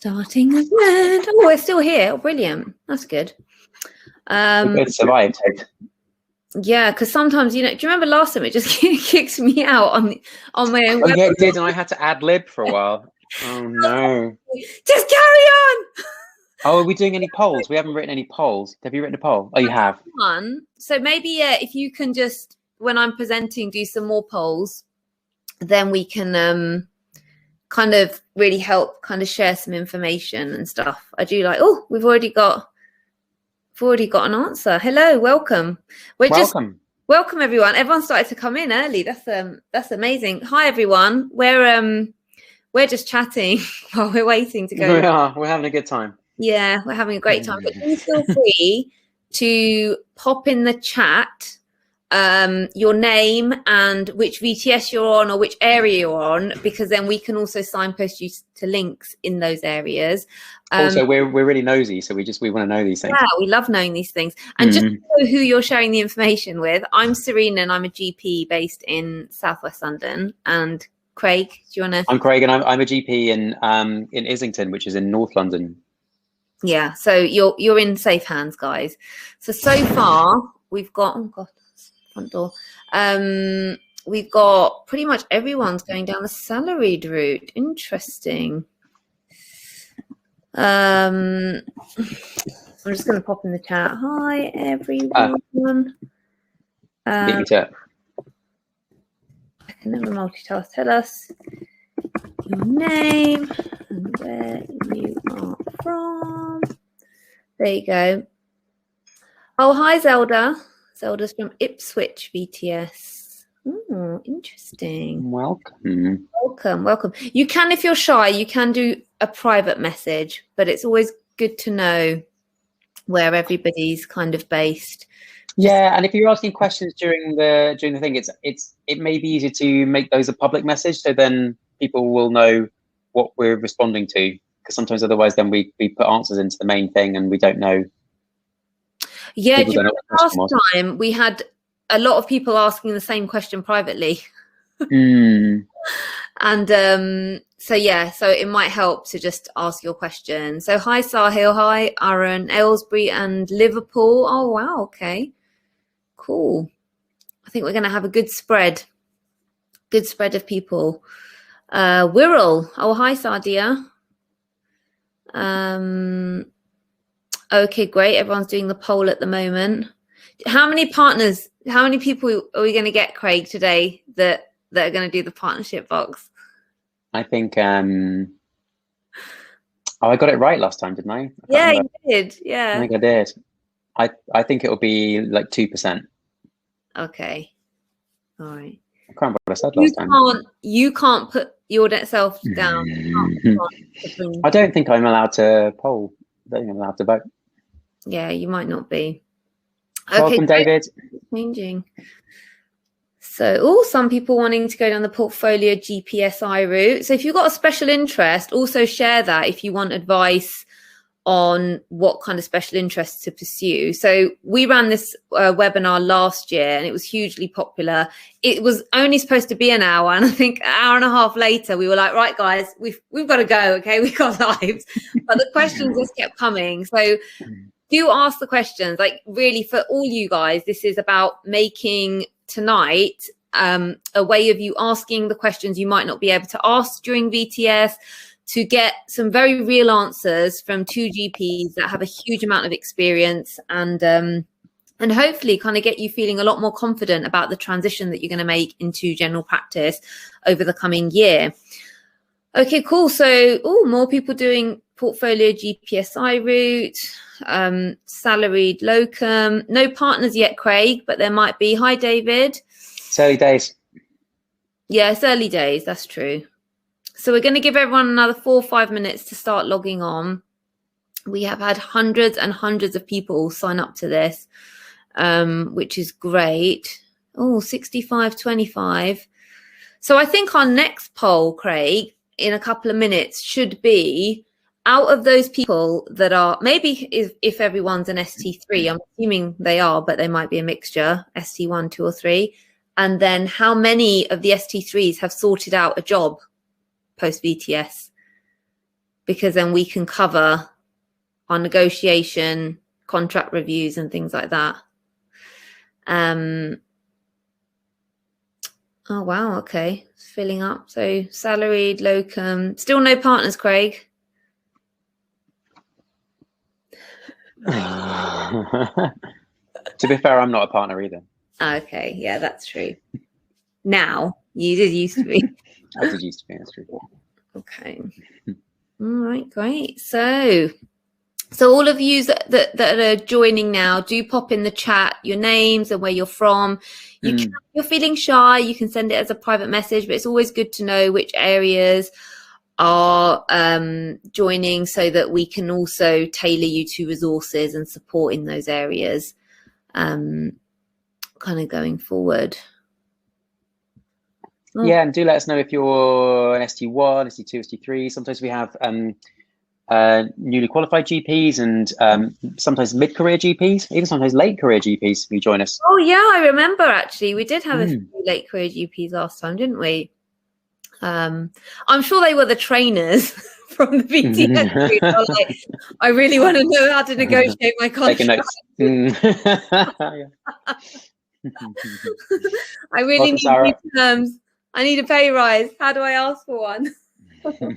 Starting again. Oh, we're still here. Oh, brilliant. That's good. We both survived. Yeah, because sometimes, you know, do you remember last time it just kicks me out on my own? Oh, yeah, it did, and I had to ad lib for a while. Oh, no. Just carry on. Oh, are we doing any polls? We haven't written any polls. Have you written a poll? Oh, you have. One. So maybe, yeah, if you can just, when I'm presenting, do some more polls, then we can kind of really help kind of share some information and stuff. I do like, oh, we've already got an answer. Hello, welcome. Welcome everyone. Everyone started to come in early. That's amazing. Hi everyone. We're just chatting while we're waiting to go. We are. We're having a good time. Yeah, we're having a great time. But please feel free to pop in the chat your name and which VTS you're on or which area you're on, because then we can also signpost you to links in those areas. Also, we're really nosy, so we want to know these things. Yeah, we love knowing these things. And just to know who you're sharing the information with, I'm Surina and I'm a GP based in Southwest London. And Craig, do you want to? I'm Craig and I'm a GP in Islington, which is in North London. Yeah, so you're in safe hands, guys. So far we've got, oh God, front door. We've got pretty much everyone's going down the salaried route. Interesting. I'm just going to pop in the chat. Hi, everyone. I can never multitask. Tell us your name and where you are from. There you go. Oh, hi, Zelda. Zelda's from Ipswich BTS. Oh, interesting. Welcome. Welcome. You can, if you're shy, you can do a private message, but it's always good to know where everybody's kind of based. Yeah, and if you're asking questions during the thing, it may be easier to make those a public message, so then people will know what we're responding to. Because sometimes otherwise, then we put answers into the main thing and we don't know. Yeah, do you remember last time we had a lot of people asking the same question privately? And so it might help to just ask your question. So hi Sahil, hi Aaron, Aylesbury and Liverpool. Oh wow, okay, cool. I think we're going to have a good spread of people. Wirral, oh hi Sadia. Okay, great. Everyone's doing the poll at the moment. How many people are we going to get, Craig, today that are going to do the partnership box? I think, I got it right last time, didn't I? Yeah, you did. Yeah. I think I did. I think it'll be like 2%. Okay. All right. I can't remember what I said last time. You can't put yourself down. I don't think I'm allowed to poll. I don't think I'm allowed to vote. Yeah, you might not be. Okay, welcome, David. Changing. So, some people wanting to go down the portfolio GPSI route. So if you've got a special interest, also share that if you want advice on what kind of special interests to pursue. So we ran this webinar last year and it was hugely popular. It was only supposed to be an hour, and I think an hour and a half later we were like, right guys, we've got to go, okay, we've got lives. But the questions just kept coming. So do ask the questions. Like really, for all you guys, this is about making tonight a way of you asking the questions you might not be able to ask during VTS, to get some very real answers from two GPs that have a huge amount of experience, and hopefully kind of get you feeling a lot more confident about the transition that you're going to make into general practice over the coming year. Okay, cool. So, more people doing portfolio GPSI route, salaried locum. No partners yet, Craig, but there might be. Hi, David. It's early days. Yeah, it's early days. That's true. So we're going to give everyone another 4 or 5 minutes to start logging on. We have had hundreds and hundreds of people sign up to this, which is great. 65-25. So I think our next poll, Craig, in a couple of minutes should be out of those people that are, maybe if everyone's an ST3, I'm assuming they are, but they might be a mixture, ST1, 2 or 3. And then how many of the ST3s have sorted out a job post VTS? because then we can cover our negotiation, contract reviews and things like that. Oh, wow. Okay. It's filling up. So salaried, locum, still no partners, Craig. To be fair, I'm not a partner either. Okay. Yeah, that's true. Now, you did used to be. I did used to be, that's true. Okay. All right, great. So all of you that are joining now, do pop in the chat your names and where you're from. If you're feeling shy, you can send it as a private message, but it's always good to know which areas are joining so that we can also tailor you to resources and support in those areas kind of going forward. Oh. Yeah, and do let us know if you're an ST1, ST2, ST3. Sometimes we have newly qualified GPs and sometimes mid-career GPs, even sometimes late career GPs who join us. Oh yeah, I remember actually. We did have a few late career GPs last time, didn't we? I'm sure they were the trainers from the BTS. Like, I really want to know how to negotiate my contract. I really need new terms. I need a pay rise. How do I ask for one? Okay,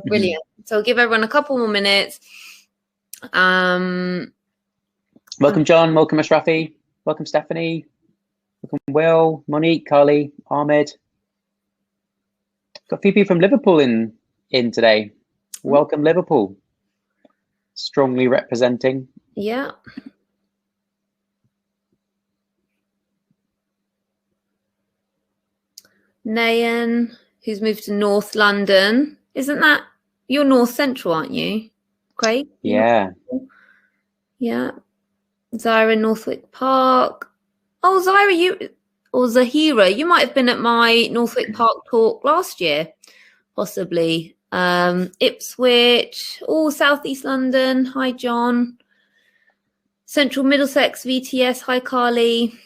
brilliant. So I'll give everyone a couple more minutes. Welcome, John. Welcome, Ashrafi. Welcome, Stephanie. Welcome, Will, Monique, Carly, Ahmed. Got a few people from Liverpool in today. Welcome, Liverpool. Strongly representing. Yeah. Nayan, who's moved to North London. Isn't that, you're North Central, aren't you, Craig? Yeah. Yeah. Zyra, Northwick Park. Oh, Zyra, Zahira, you might have been at my Northwick Park talk last year, possibly. Ipswich, South East London. Hi, John. Central Middlesex, VTS. Hi, Carly.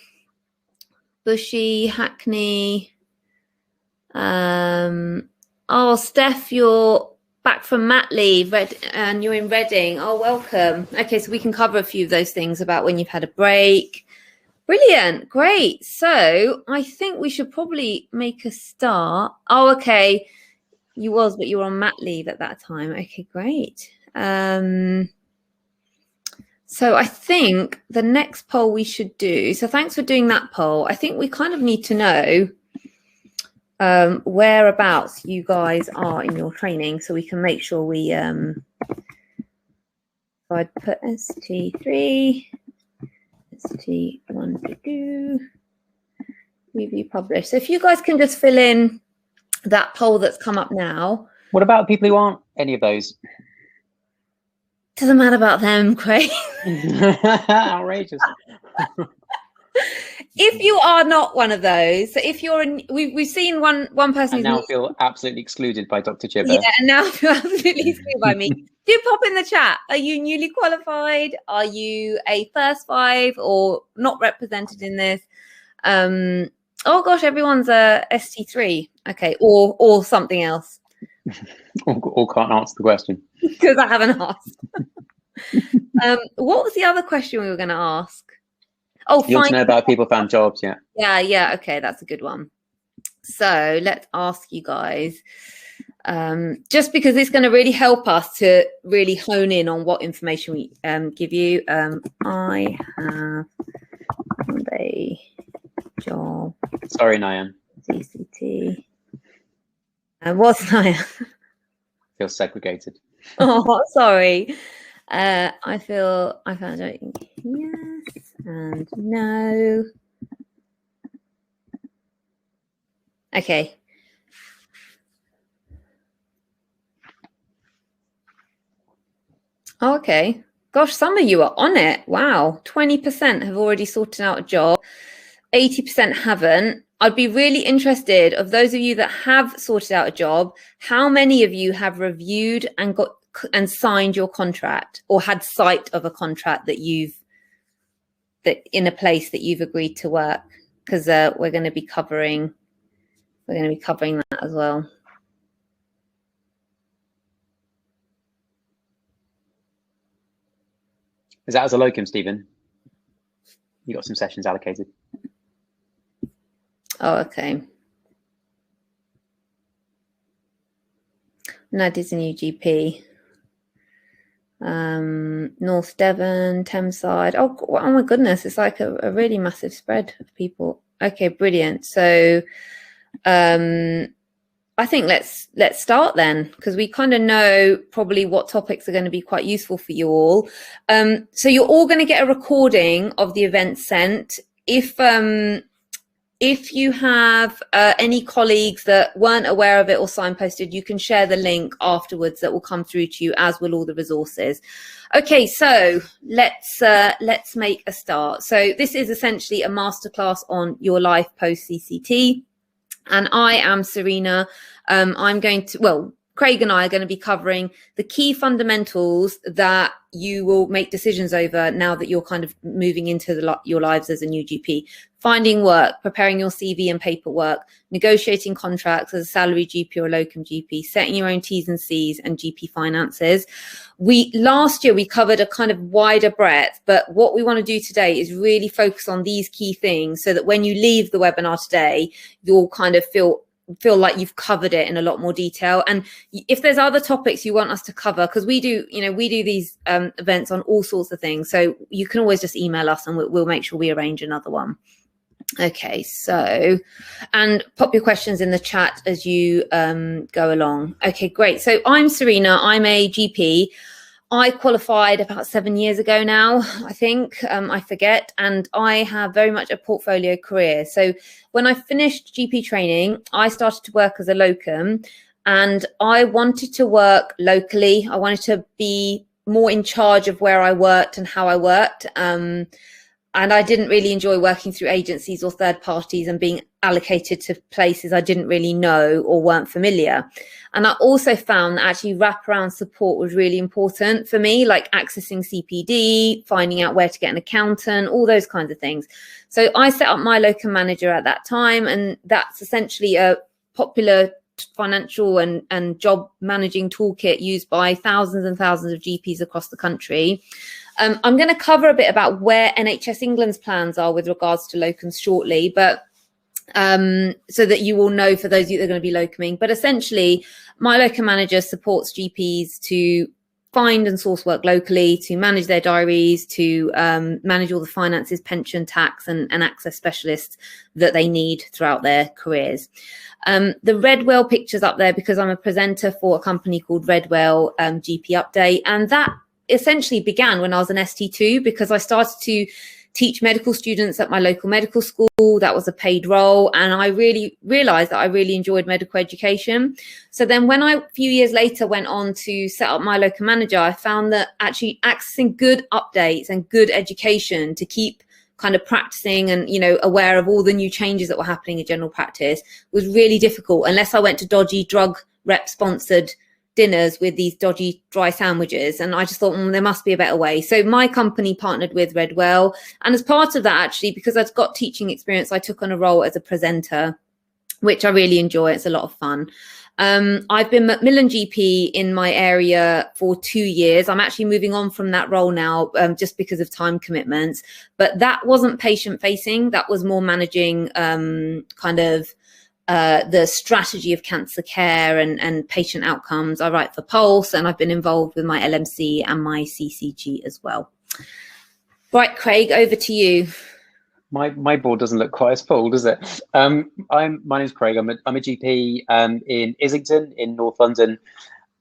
Bushy, Hackney. Steph, you're back from mat leave and you're in Reading. Oh, welcome. Okay, so we can cover a few of those things about when you've had a break. Brilliant. Great. So I think we should probably make a start. Oh, okay. But you were on mat leave at that time. Okay, great. So I think the next poll we should do, so thanks for doing that poll. I think we kind of need to know whereabouts you guys are in your training so we can make sure we so I'd put ST3, ST1 to do, review, publish. So if you guys can just fill in that poll that's come up now. What about people who aren't any of those? Doesn't matter about them, Craig. Outrageous. If you are not one of those, so if you're we've seen one person and now feel absolutely excluded by Dr. Chibber. Yeah, and now feel absolutely excluded by me. Do pop in the chat. Are you newly qualified? Are you a first five or not represented in this? Oh gosh, everyone's a ST3. Okay, or something else. or can't answer the question. Because I haven't asked. What was the other question we were going to ask? Oh, you want to know about people found jobs, yeah. Yeah, okay, that's a good one. So let's ask you guys, just because it's going to really help us to really hone in on what information we give you. I have a job. Sorry, Nayan. CCT. And what's Nayan? Feel segregated. Oh, sorry. I found out yes and no. Okay. Oh, okay. Gosh, some of you are on it. Wow. 20% have already sorted out a job. 80% haven't. I'd be really interested, of those of you that have sorted out a job, how many of you have reviewed and signed your contract or had sight of a contract that in a place that you've agreed to work? Because we're going to be covering that as well. Is that as a locum, Stephen? You got some sessions allocated? Oh, okay. Nadia's a new GP. North Devon, Thameside. Oh my goodness, it's like a really massive spread of people. Okay, brilliant. So I think let's start then, because we kind of know probably what topics are going to be quite useful for you all. So you're all going to get a recording of the event sent. If you have any colleagues that weren't aware of it or signposted, you can share the link afterwards that will come through to you, as will all the resources. Okay, so let's make a start. So this is essentially a masterclass on your life post CCT. And I am Surina. I'm going to, well, Craig and I are going to be covering the key fundamentals that you will make decisions over now that you're kind of moving into your lives as a new GP. Finding work, preparing your CV and paperwork, negotiating contracts as a salaried GP or locum GP, setting your own T's and C's and GP finances. Last year we covered a kind of wider breadth, but what we want to do today is really focus on these key things so that when you leave the webinar today, you'll kind of feel like you've covered it in a lot more detail. And if there's other topics you want us to cover, because we do these events on all sorts of things, so you can always just email us and we'll make sure we arrange another one. Okay, so, and pop your questions in the chat as you go along. Okay, great. So I'm Surina, I'm a GP. I qualified about 7 years ago now, I think, I forget, and I have very much a portfolio career. So when I finished GP training, I started to work as a locum, and I wanted to work locally. I wanted to be more in charge of where I worked and how I worked. And I didn't really enjoy working through agencies or third parties and being allocated to places I didn't really know or weren't familiar. And I also found that actually wraparound support was really important for me, like accessing CPD, finding out where to get an accountant, all those kinds of things. So I set up my locum manager at that time, and that's essentially a popular financial and job managing toolkit used by thousands and thousands of GPs across the country. I'm going to cover a bit about where NHS England's plans are with regards to locums shortly, but so that you will know, for those of you that are going to be locuming. But essentially, my locum manager supports GPs to find and source work locally, to manage their diaries, to manage all the finances, pension, tax, and access specialists that they need throughout their careers. The Redwell picture's up there because I'm a presenter for a company called Redwell GP Update, and that essentially began when I was an ST2, because I started to teach medical students at my local medical school. That was a paid role, and I really realized that I really enjoyed medical education. So then when I, a few years later, went on to set up my local manager, I found that actually accessing good updates and good education to keep kind of practicing and, aware of all the new changes that were happening in general practice was really difficult, unless I went to dodgy drug rep sponsored dinners with these dodgy dry sandwiches. And I just thought, there must be a better way. So my company partnered with Redwell. And as part of that, actually, because I've got teaching experience, I took on a role as a presenter, which I really enjoy. It's a lot of fun. I've been Macmillan GP in my area for 2 years. I'm actually moving on from that role now, just because of time commitments. But that wasn't patient facing. That was more managing the strategy of cancer care and patient outcomes. I write for Pulse, and I've been involved with my LMC and my CCG as well. Right, Craig, over to you. My board doesn't look quite as full, does it? My name's Craig. I'm a GP in Islington in North London.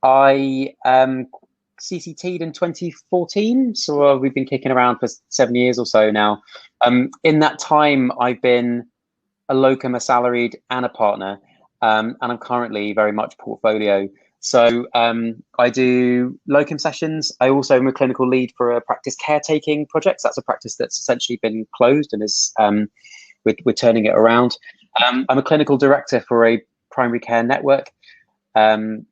I CCT'd in 2014, so we've been kicking around for 7 years or so now. In that time, I've been a locum, a salaried, and a partner, and I'm currently very much portfolio. So I do locum sessions. I also am a clinical lead for a practice caretaking project. So that's a practice that's essentially been closed and is we're turning it around. I'm a clinical director for a primary care network, and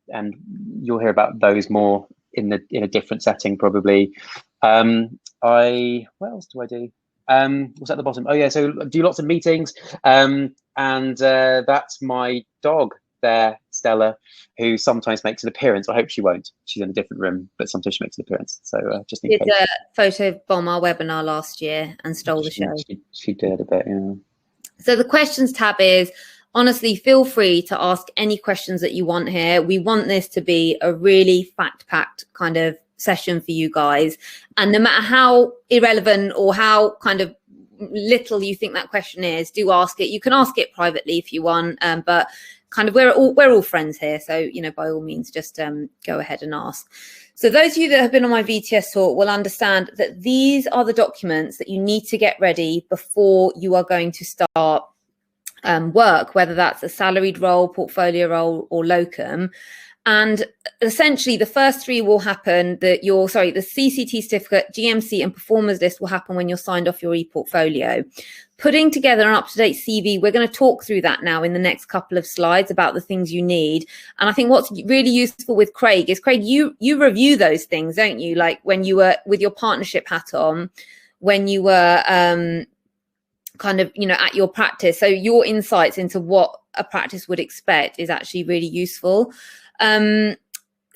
you'll hear about those more in a different setting probably. What else do I do? What's at the bottom? Oh yeah, so I do lots of meetings, and that's my dog there, Stella, who sometimes makes an appearance. I hope she won't. She's in a different room, but sometimes she makes an appearance. So just in case. Did a photo bomb our webinar last year and stole the show. She did a bit, yeah. So the questions tab is, honestly, feel free to ask any questions that you want here. We want this to be a really fact-packed kind of session for you guys. And no matter how irrelevant or how kind of little you think that question is, do ask it. You can ask it privately if you want, but kind of we're all friends here. So, you know, by all means, just go ahead and ask. So those of you that have been on my VTS talk will understand that these are the documents that you need to get ready before you are going to start work, whether that's a salaried role, portfolio role, or locum. And essentially the first three will happen that the CCT certificate, GMC and performers list will happen when you're signed off your e-portfolio. Putting together an up-to-date CV, we're going to talk through that now in the next couple of slides about the things you need. And I think what's really useful with Craig is, Craig, you review those things, don't you? Like when you were with your partnership hat on, when you were kind of, you know, at your practice. So your insights into what a practice would expect is actually really useful.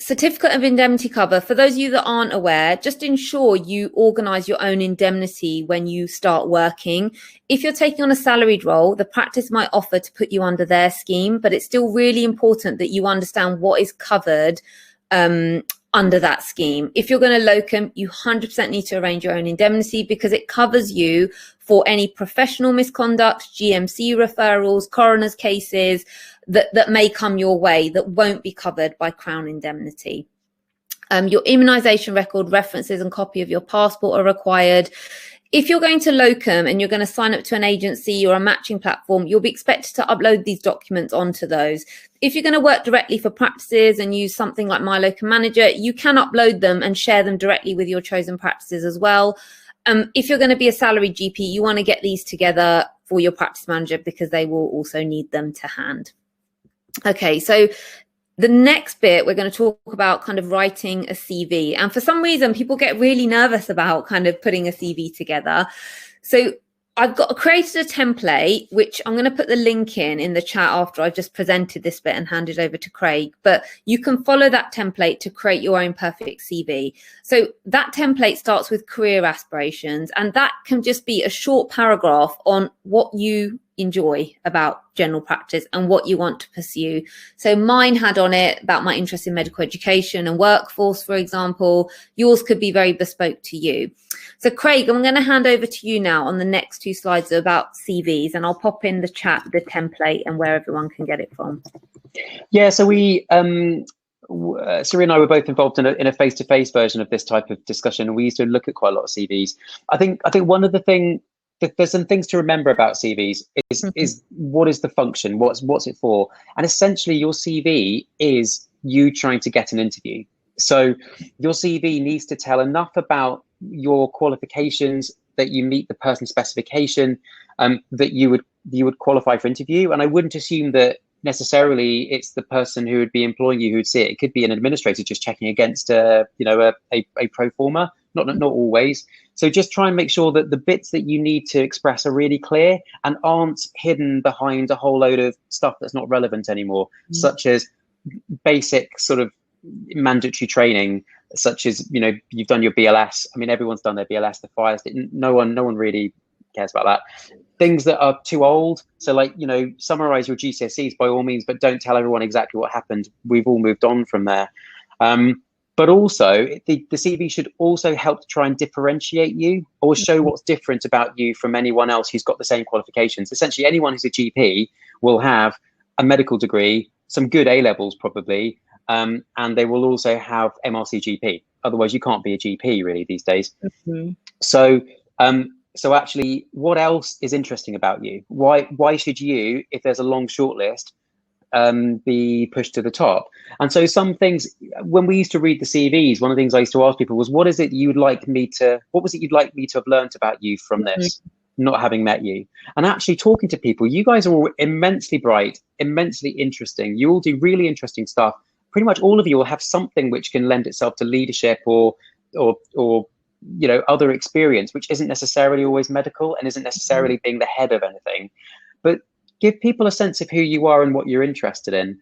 Certificate of indemnity cover, for those of you that aren't aware, just ensure you organise your own indemnity when you start working. If you're taking on a salaried role, the practice might offer to put you under their scheme, but it's still really important that you understand what is covered under that scheme. If you're going to locum, you 100% need to arrange your own indemnity because it covers you for any professional misconduct, GMC referrals, coroner's cases that may come your way that won't be covered by Crown indemnity. Your immunisation record, references and copy of your passport are required. If you're going to locum and you're going to sign up to an agency or a matching platform, you'll be expected to upload these documents onto those. If you're going to work directly for practices and use something like My Locum Manager, you can upload them and share them directly with your chosen practices as well. If you're going to be a salaried GP, you want to get these together for your practice manager because they will also need them to hand. Okay, so the next bit, we're going to talk about kind of writing a CV. And for some reason, people get really nervous about kind of putting a CV together. So I've created a template, which I'm going to put the link in the chat after I've just presented this bit and handed over to Craig. But you can follow that template to create your own perfect CV. So that template starts with career aspirations, and that can just be a short paragraph on what you enjoy about general practice and what you want to pursue. So mine had on it about my interest in medical education and workforce, for example. Yours could be very bespoke to you. So Craig, I'm going to hand over to you now on the next two slides about CVs, and I'll pop in the chat the template and where everyone can get it from. Yeah, so we Surina and I were both involved in a face-to-face version of this type of discussion. We used to look at quite a lot of CVs. I think one of the things, there's some things to remember about CVs is what is the function, what's it for, and essentially your CV is you trying to get an interview. So your CV needs to tell enough about your qualifications that you meet the person's specification, that you would qualify for interview. And I wouldn't assume that necessarily it's the person who would be employing you who'd see it. It could be an administrator just checking against a pro forma. Not always. So just try and make sure that the bits that you need to express are really clear and aren't hidden behind a whole load of stuff that's not relevant anymore, such as basic sort of mandatory training, such as, you know, you've done your BLS. I mean, everyone's done their BLS, the fires. No one really cares about that. Things that are too old. So like, you know, summarize your GCSEs by all means, but don't tell everyone exactly what happened. We've all moved on from there. But also, the CV should also help to try and differentiate you or show what's different about you from anyone else who's got the same qualifications. Essentially, anyone who's a GP will have a medical degree, some good A-levels probably, and they will also have MRC GP. Otherwise, you can't be a GP really these days. So actually, what else is interesting about you? Why should you, if there's a long shortlist, be pushed to the top? And so some things, when we used to read the CVs, one of the things I used to ask people was, what was it you'd like me to have learned about you from this, not having met you? And actually talking to people, you guys are all immensely bright, immensely interesting. You all do really interesting stuff. Pretty much all of you will have something which can lend itself to leadership or you know, other experience, which isn't necessarily always medical and isn't necessarily being the head of anything. But give people a sense of who you are and what you're interested in,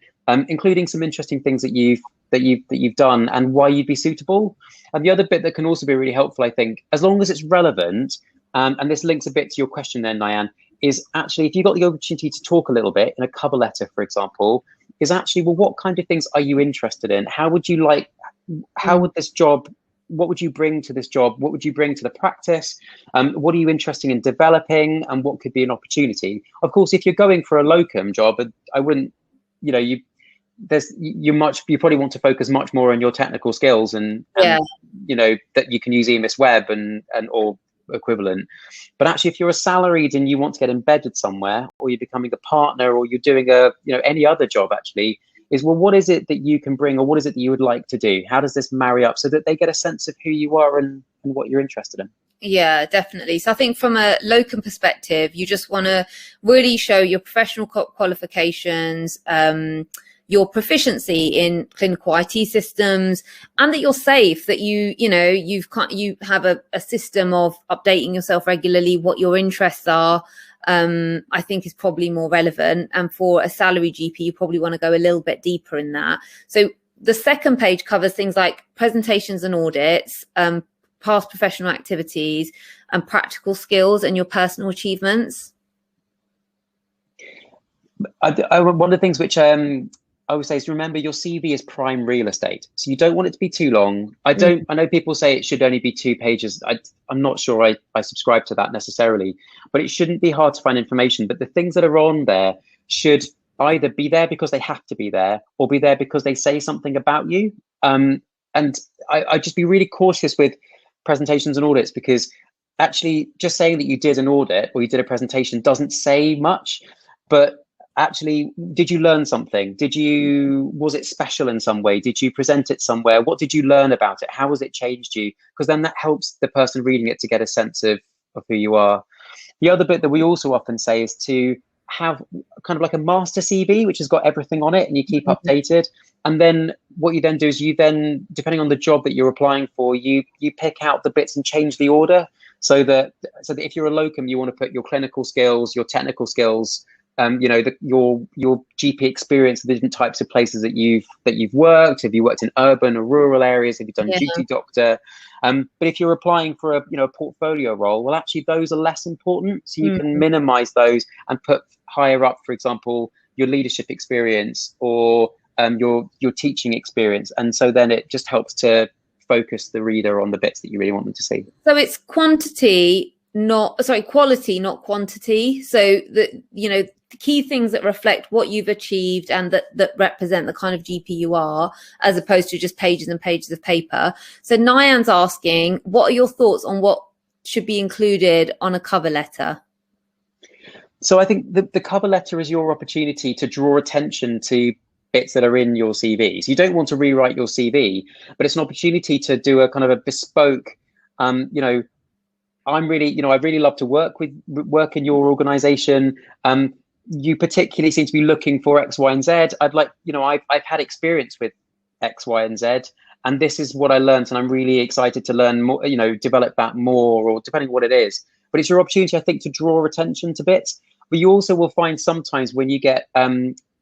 including some interesting things that you've done and why you'd be suitable. And the other bit that can also be really helpful, I think, as long as it's relevant, and this links a bit to your question then, Nyan, is actually if you've got the opportunity to talk a little bit in a cover letter, for example, is actually, well, what kind of things are you interested in? How would you like, how would this job, what would you bring to this job? What would you bring to the practice? What are you interested in developing, and what could be an opportunity? Of course, if you're going for a locum job, I wouldn't, you know, you probably want to focus much more on your technical skills and you know, that you can use EMIS Web and or equivalent. But actually, if you're a salaried and you want to get embedded somewhere, or you're becoming a partner, or you're doing a, you know, any other job, actually, is, well, what is it that you can bring, or what is it that you would like to do? How does this marry up, so that they get a sense of who you are and what you're interested in? Yeah, definitely. So I think from a locum perspective, you just want to really show your professional qualifications, your proficiency in clinical IT systems, and that you're safe, that you have a system of updating yourself regularly, what your interests are. I think is probably more relevant. And for a salary GP, you probably want to go a little bit deeper in that. So the second page covers things like presentations and audits, past professional activities, and practical skills and your personal achievements. One of the things which I would say is, remember, your CV is prime real estate, so you don't want it to be too long. I know people say it should only be 2 pages. I'm not sure I subscribe to that necessarily, but it shouldn't be hard to find information. But the things that are on there should either be there because they have to be there, or be there because they say something about you. And I just be really cautious with presentations and audits, because actually just saying that you did an audit or you did a presentation doesn't say much. But actually, did you learn something? Was it special in some way? Did you present it somewhere? What did you learn about it? How has it changed you? Because then that helps the person reading it to get a sense of who you are. The other bit that we also often say is to have kind of like a master CV, which has got everything on it, and you keep updated. And then what you then do is, you then, depending on the job that you're applying for, you pick out the bits and change the order, so that if you're a locum, you want to put your clinical skills, your technical skills, you know, your GP experience, the different types of places that you've worked. Have you worked in urban or rural areas? Have you done duty doctor? But if you're applying for a portfolio role, well, actually those are less important. So you can minimize those and put higher up, for example, your leadership experience or your teaching experience. And so then it just helps to focus the reader on the bits that you really want them to see. So it's quality, not quantity. So that, you know, the key things that reflect what you've achieved and that represent the kind of GP you are, as opposed to just pages and pages of paper. So Nyan's asking, what are your thoughts on what should be included on a cover letter? So I think the cover letter is your opportunity to draw attention to bits that are in your CV. So you don't want to rewrite your CV, but it's an opportunity to do a kind of a bespoke, you know, I really love to work in your organization. You particularly seem to be looking for X, Y, and Z. I'd like, you know, I've had experience with X, Y, and Z, and this is what I learned, and I'm really excited to learn more, you know, develop that more, or depending on what it is. But it's your opportunity, I think, to draw attention to bits. But you also will find sometimes when you get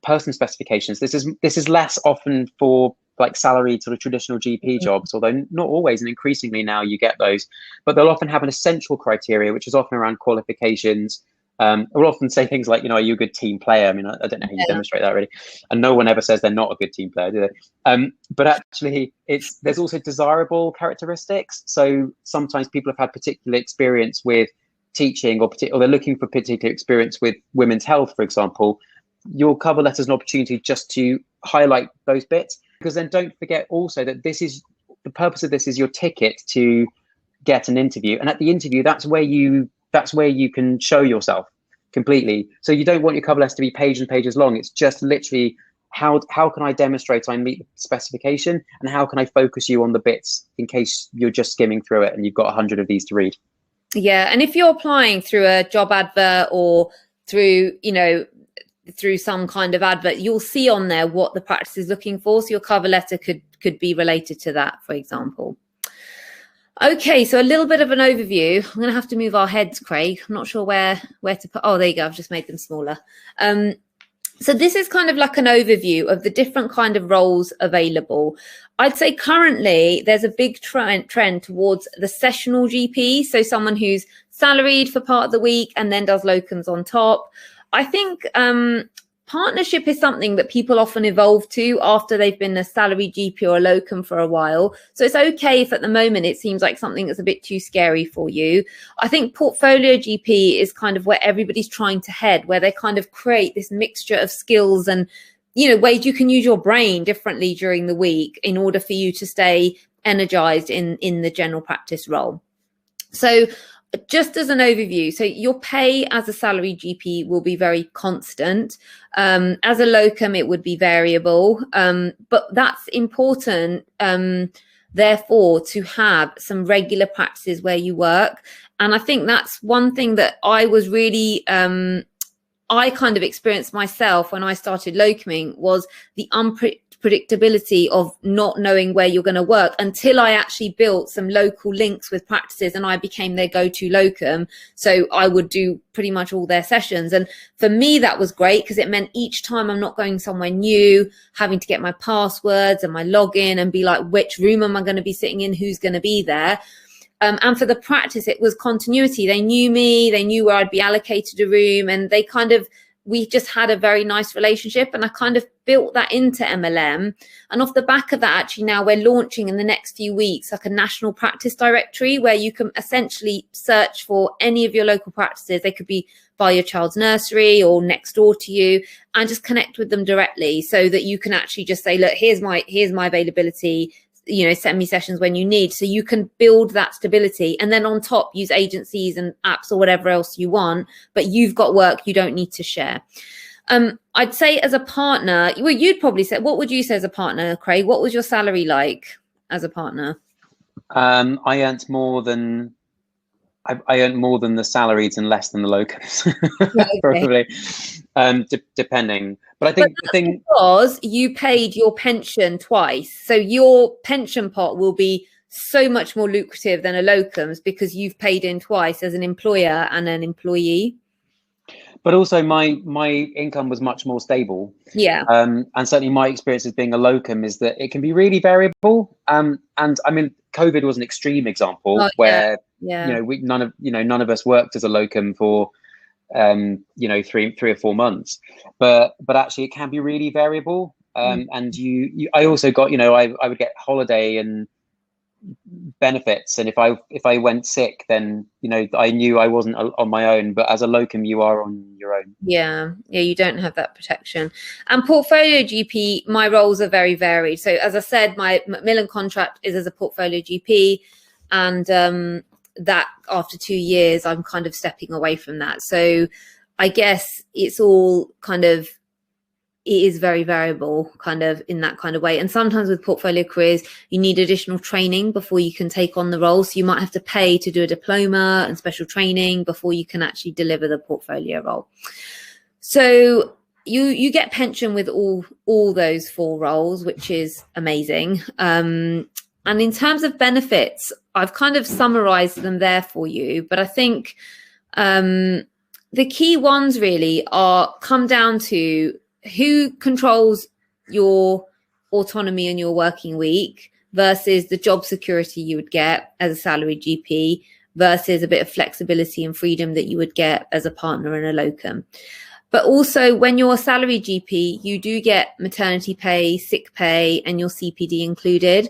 person specifications, this is less often for like salaried sort of traditional GP jobs, although not always, and increasingly now you get those, but they'll often have an essential criteria, which is often around qualifications. We'll often say things like, you know, are you a good team player? I mean, I don't know how you demonstrate that really, and no one ever says they're not a good team player, do they? But actually, there's also desirable characteristics. So sometimes people have had particular experience with teaching, or they're looking for particular experience with women's health, for example. Your cover letter is an opportunity just to highlight those bits, because then don't forget also that the purpose of this is your ticket to get an interview, and at the interview that's where you can show yourself completely. So you don't want your cover letter to be pages and pages long. It's just literally how can I demonstrate I meet the specification, and how can I focus you on the bits in case you're just skimming through it and you've got 100 of these to read. Yeah, and if you're applying through a job advert or through some kind of advert, you'll see on there what the practice is looking for. So your cover letter could be related to that, for example. Okay, so a little bit of an overview. I'm going to have to move our heads, Craig. I'm not sure where to put. Oh, there you go. I've just made them smaller. So this is kind of like an overview of the different kind of roles available. I'd say currently there's a big trend towards the sessional GP. So someone who's salaried for part of the week and then does locums on top. I think partnership is something that people often evolve to after they've been a salary GP or a locum for a while. So it's okay if at the moment it seems like something that's a bit too scary for you. I think portfolio GP is kind of where everybody's trying to head, where they kind of create this mixture of skills and, you know, ways you can use your brain differently during the week in order for you to stay energized in the general practice role. So just as an overview, so your pay as a salary GP will be very constant. As a locum, it would be variable, but that's important, therefore, to have some regular practices where you work. And I think that's one thing that I was really, I kind of experienced myself when I started locuming, was the unpredictability of not knowing where you're going to work, until I actually built some local links with practices and I became their go-to locum. So I would do pretty much all their sessions. And for me, that was great because it meant each time I'm not going somewhere new, having to get my passwords and my login and be like, which room am I going to be sitting in? Who's going to be there? And for the practice, it was continuity. They knew me, they knew where I'd be allocated a room, and they kind of, we just had a very nice relationship, and I kind of built that into MLM. And off the back of that, actually now we're launching in the next few weeks like a national practice directory where you can essentially search for any of your local practices. They could be by your child's nursery or next door to you, and just connect with them directly so that you can actually just say, look, here's my availability, you know, send me sessions when you need. So you can build that stability, and then on top use agencies and apps or whatever else you want, but you've got work you don't need to share. I'd say as a partner, well, you'd probably say, what would you say as a partner, Craig? What was your salary like as a partner? I earned more than the salaried and less than the locums, okay. Probably, depending. But I think the thing, because you paid your pension twice, so your pension pot will be so much more lucrative than a locums because you've paid in twice as an employer and an employee. But also my income was much more stable. Yeah. And certainly my experience as being a locum is that it can be really variable. And I mean, COVID was an extreme example where you know, none of us worked as a locum for you know, three or 4 months, but actually it can be really variable. And I also got, you know, I would get holiday and benefits, and if I went sick, then, you know, I knew I wasn't on my own. But as a locum, you are on your own. Yeah, you don't have that protection. And portfolio GP, my roles are very varied. So as I said, my Macmillan contract is as a portfolio GP, and that after 2 years I'm kind of stepping away from that. So I guess it's all kind of, it is very variable kind of in that kind of way. And sometimes with portfolio careers, you need additional training before you can take on the role. So you might have to pay to do a diploma and special training before you can actually deliver the portfolio role. So you get pension with all those 4 roles, which is amazing. And in terms of benefits, I've kind of summarized them there for you. But I think the key ones really come down to who controls your autonomy in your working week versus the job security you would get as a salaried GP versus a bit of flexibility and freedom that you would get as a partner and a locum. But also when you're a salaried GP, you do get maternity pay, sick pay, and your CPD included.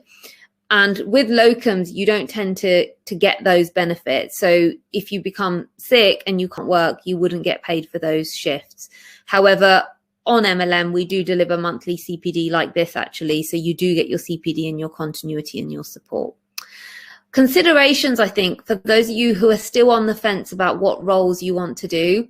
And with locums, you don't tend to get those benefits. So if you become sick and you can't work, you wouldn't get paid for those shifts. However, on MLM, we do deliver monthly CPD like this, actually. So you do get your CPD and your continuity and your support. Considerations, I think, for those of you who are still on the fence about what roles you want to do.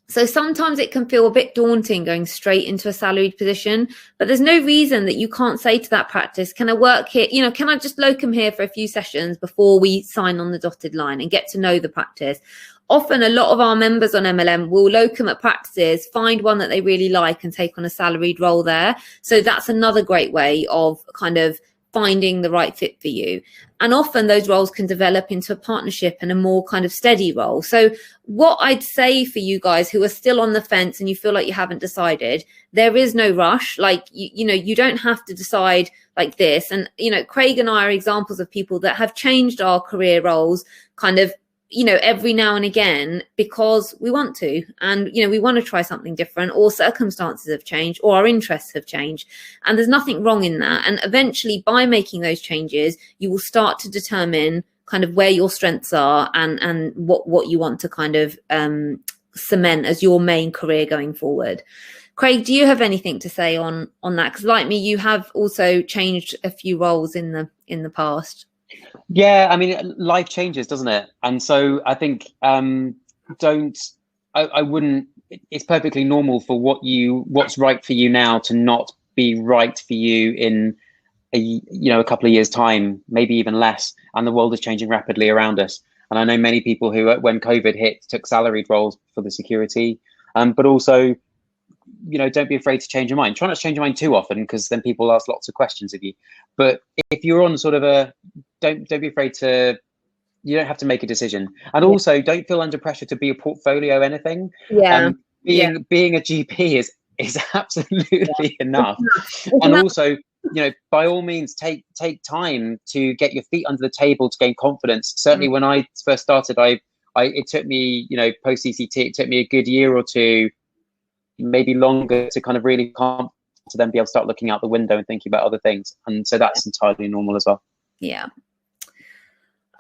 So sometimes it can feel a bit daunting going straight into a salaried position, but there's no reason that you can't say to that practice, can I work here? You know, can I just locum here for a few sessions before we sign on the dotted line and get to know the practice? Often a lot of our members on MLM will locum at practices, find one that they really like and take on a salaried role there. So that's another great way of kind of finding the right fit for you. And often those roles can develop into a partnership and a more kind of steady role. So what I'd say for you guys who are still on the fence and you feel like you haven't decided, there is no rush. Like, you know, you don't have to decide like this. And, you know, Craig and I are examples of people that have changed our career roles kind of, you know, every now and again because we want to, and, you know, we want to try something different, or circumstances have changed, or our interests have changed, and there's nothing wrong in that. And eventually by making those changes, you will start to determine kind of where your strengths are and what you want to kind of cement as your main career going forward. Craig, do you have anything to say on that? Because like me, you have also changed a few roles in the past. Yeah, I mean, life changes, doesn't it? And so I think I wouldn't. It's perfectly normal for what's right for you now to not be right for you in a couple of years' time, maybe even less. And the world is changing rapidly around us. And I know many people who, when COVID hit, took salaried roles for the security, but also, you know, don't be afraid to change your mind. Try not to change your mind too often, because then people ask lots of questions of you. But if you're on sort of don't be afraid to, you don't have to make a decision. And also don't feel under pressure to be a portfolio anything. Being a GP is absolutely enough. And also, you know, by all means, take time to get your feet under the table, to gain confidence. Certainly when I first started, it took me, you know, post CCT, it took me a good year or two, maybe longer, to kind of really come to then be able to start looking out the window and thinking about other things. And so that's entirely normal as well. Yeah.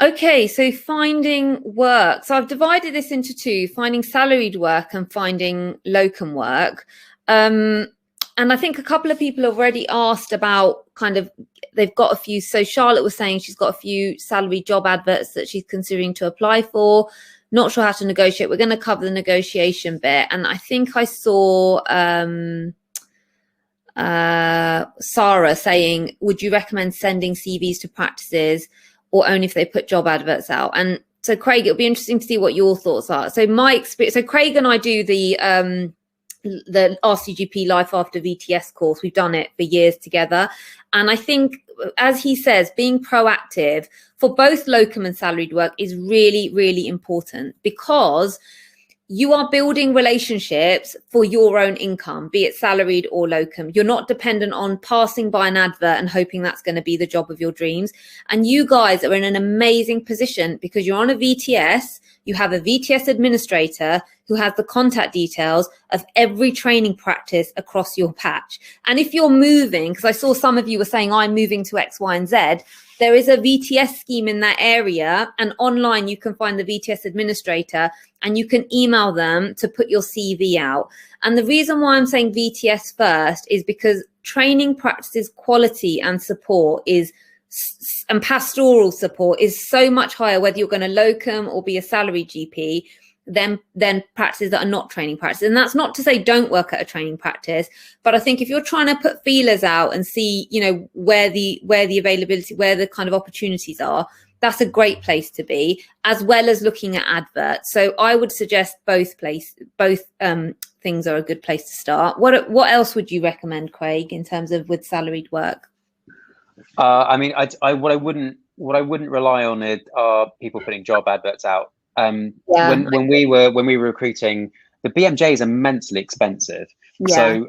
Okay, so finding work. So I've divided this into two: finding salaried work and finding locum work. And I think a couple of people have already asked about kind of, they've got a few. So Charlotte was saying she's got a few salary job adverts that she's considering to apply for. Not sure how to negotiate. We're going to cover the negotiation bit. And I think I saw Sarah saying, would you recommend sending CVs to practices or only if they put job adverts out? And so Craig, it'll be interesting to see what your thoughts are. So my experience, so Craig and I do the RCGP Life After VTS course. We've done it for years together. And I think, as he says, being proactive for both locum and salaried work is really, really important, because you are building relationships for your own income, be it salaried or locum. You're not dependent on passing by an advert and hoping that's going to be the job of your dreams. And you guys are in an amazing position because you're on a VTS. You have a VTS administrator who has the contact details of every training practice across your patch. And if you're moving, because I saw some of you were saying, I'm moving to X, Y, and Z, there is a VTS scheme in that area, and online you can find the VTS administrator and you can email them to put your CV out. And the reason why I'm saying VTS first is because training practices quality and support and pastoral support is so much higher, whether you're going to locum or be a salary GP, than practices that are not training practices. And that's not to say don't work at a training practice, but I think if you're trying to put feelers out and see, you know, where the availability, where the kind of opportunities are, that's a great place to be, as well as looking at adverts. So I would suggest both things are a good place to start. What else would you recommend, Craig, in terms of with salaried work? I mean, what I wouldn't rely on are people putting job adverts out. When we were recruiting, the BMJ is immensely expensive. So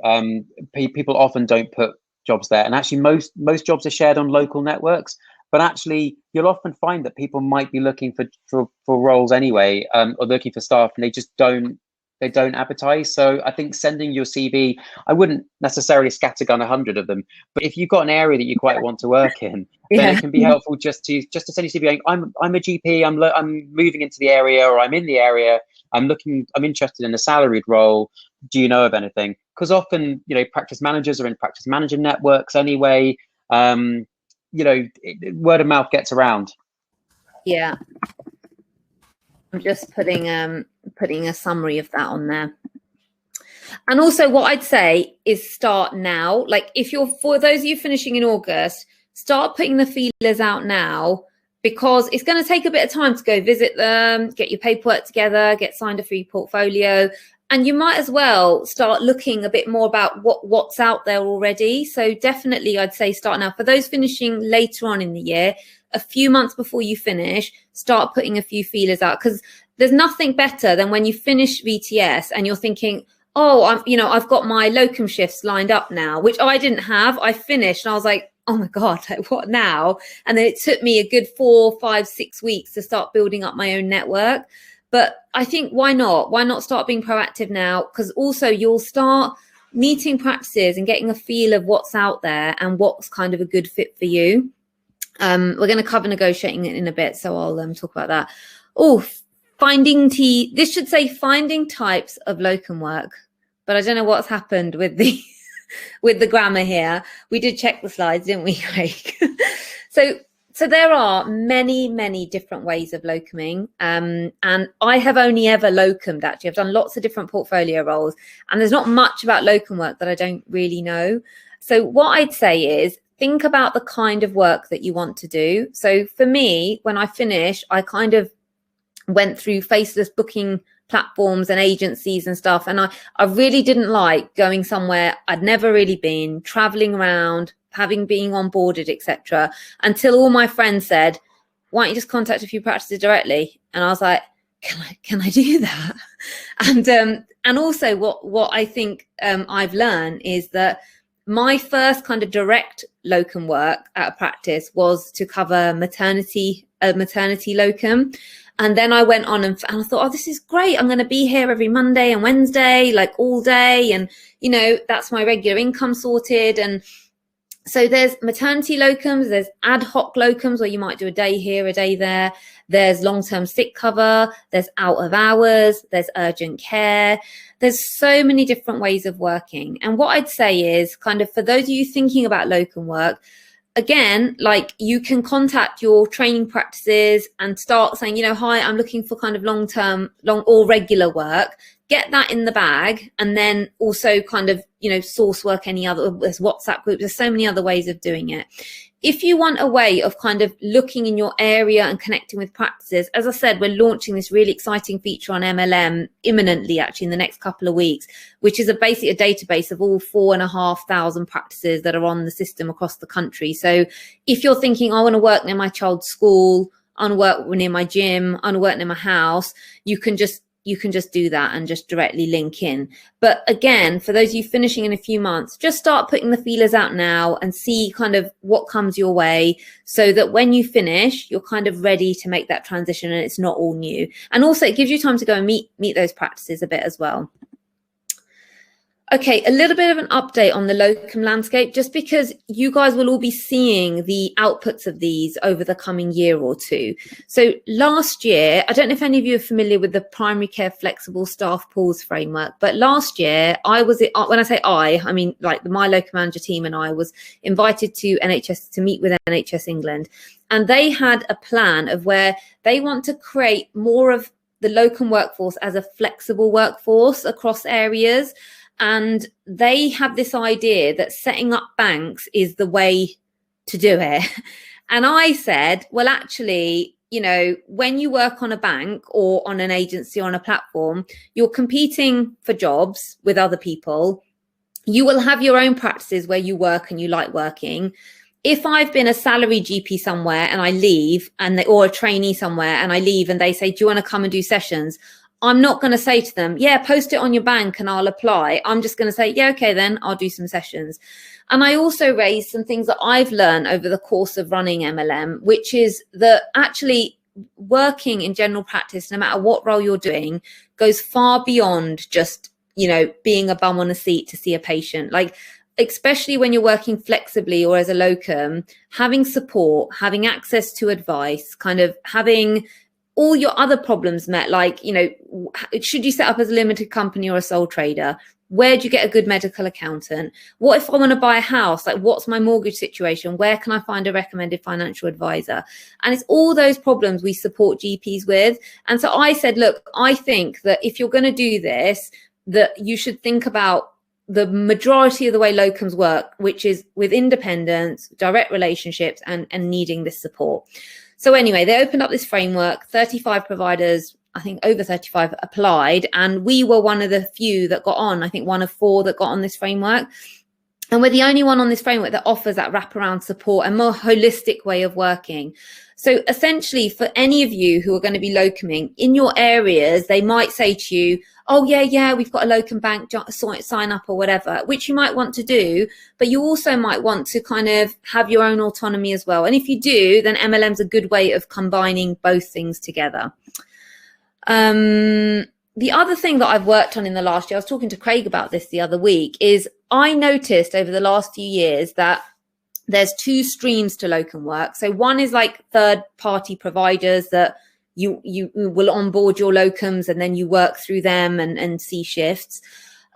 people often don't put jobs there, and actually most jobs are shared on local networks. But actually, you'll often find that people might be looking for roles anyway, or looking for staff, and they just don't advertise. So I think sending your CV, I wouldn't necessarily scattergun 100 of them, but if you've got an area that you quite want to work in, then it can be helpful just to send your CV going, I'm a GP, I'm moving into the area, or I'm in the area, I'm interested in a salaried role. Do you know of anything? Because often, you know, practice managers are in practice manager networks anyway. You know, word of mouth gets around. Yeah. I'm just putting a summary of that on there. And also what I'd say is start now. Like, for those of you finishing in August, start putting the feelers out now, because it's going to take a bit of time to go visit them, get your paperwork together, get signed a free portfolio. And you might as well start looking a bit more about what's out there already. So definitely I'd say start now. For those finishing later on in the year, a few months before you finish, start putting a few feelers out, because there's nothing better than when you finish VTS and you're thinking, oh, I've got my locum shifts lined up now, which I didn't have. I finished and I was like, oh my God, like, what now? And then it took me a good 4, 5, 6 weeks to start building up my own network. But I think why not? Why not start being proactive now? Because also you'll start meeting practices and getting a feel of what's out there and what's kind of a good fit for you. We're going to cover negotiating in a bit, so I'll talk about that. Oh, this should say finding types of locum work, but I don't know what's happened with the with the grammar here. We did check the slides, didn't we, Craig? So there are many, many different ways of locuming. And I have only ever locumed, actually. I've done lots of different portfolio roles, and there's not much about locum work that I don't really know. So what I'd say is think about the kind of work that you want to do. So for me, when I finished, I kind of went through faceless booking platforms and agencies and stuff. And I really didn't like going somewhere I'd never really been, traveling around, being onboarded, etc. Until all my friends said, why don't you just contact a few practices directly? And I was like, can I do that? And also what I think I've learned is that my first kind of direct locum work at a practice was to cover maternity locum. And then I went on and I thought, oh, this is great. I'm going to be here every Monday and Wednesday, like all day. And, that's my regular income sorted. And so there's maternity locums, there's ad hoc locums where you might do a day here, a day there. There's long-term sick cover, there's out of hours, there's urgent care. There's so many different ways of working. And what I'd say is kind of for those of you thinking about locum work, again, like you can contact your training practices and start saying, hi, I'm looking for kind of long or regular work. Get that in the bag, and then also kind of, source work any other, there's WhatsApp groups, there's so many other ways of doing it. If you want a way of kind of looking in your area and connecting with practices, as I said, we're launching this really exciting feature on MLM imminently, actually in the next couple of weeks, which is basically a database of all 4,500 practices that are on the system across the country. So if you're thinking, I want to work near my child's school, I want to work near my gym, I want to work near my house, you can just do that and just directly link in. But again, for those of you finishing in a few months, just start putting the feelers out now and see kind of what comes your way, so that when you finish, you're kind of ready to make that transition and it's not all new. And also it gives you time to go and meet those practices a bit as well. Okay, a little bit of an update on the locum landscape, just because you guys will all be seeing the outputs of these over the coming year or two. So last year, I don't know if any of you are familiar with the primary care flexible staff pools framework, but last year when I say I mean like my locum manager team and I was invited to NHS to meet with NHS England, and they had a plan of where they want to create more of the locum workforce as a flexible workforce across areas. And they have this idea that setting up banks is the way to do it. And I said, well, actually, when you work on a bank or on an agency or on a platform, you're competing for jobs with other people. You will have your own practices where you work and you like working. If I've been a salaried GP somewhere and I leave, or a trainee somewhere and I leave and they say, do you want to come and do sessions? I'm not going to say to them, yeah, post it on your bank and I'll apply. I'm just going to say, yeah, okay, then I'll do some sessions. And I also raised some things that I've learned over the course of running MLM, which is that actually working in general practice, no matter what role you're doing, goes far beyond just, being a bum on a seat to see a patient. Like, especially when you're working flexibly or as a locum, having support, having access to advice, kind of having all your other problems met, like, should you set up as a limited company or a sole trader? Where do you get a good medical accountant? What if I want to buy a house? Like, what's my mortgage situation? Where can I find a recommended financial advisor? And it's all those problems we support GPs with. And so I said, look, I think that if you're going to do this, that you should think about the majority of the way locums work, which is with independence, direct relationships, and needing this support. So anyway, they opened up this framework, 35 providers I think over 35 applied, and we were one of the few that got on. I think one of 4 that got on this framework. And we're the only one on this framework that offers that wraparound support and more holistic way of working. So essentially, for any of you who are going to be locuming in your areas, they might say to you, oh, yeah, we've got a locum bank, sign up or whatever, which you might want to do. But you also might want to kind of have your own autonomy as well. And if you do, then MLM's a good way of combining both things together. The other thing that I've worked on in the last year, I was talking to Craig about this the other week, is I noticed over the last few years that there's 2 streams to locum work. So one is like third-party providers that you will onboard your locums and then you work through them and see shifts.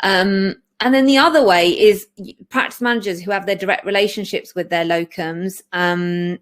And then the other way is practice managers who have their direct relationships with their locums, and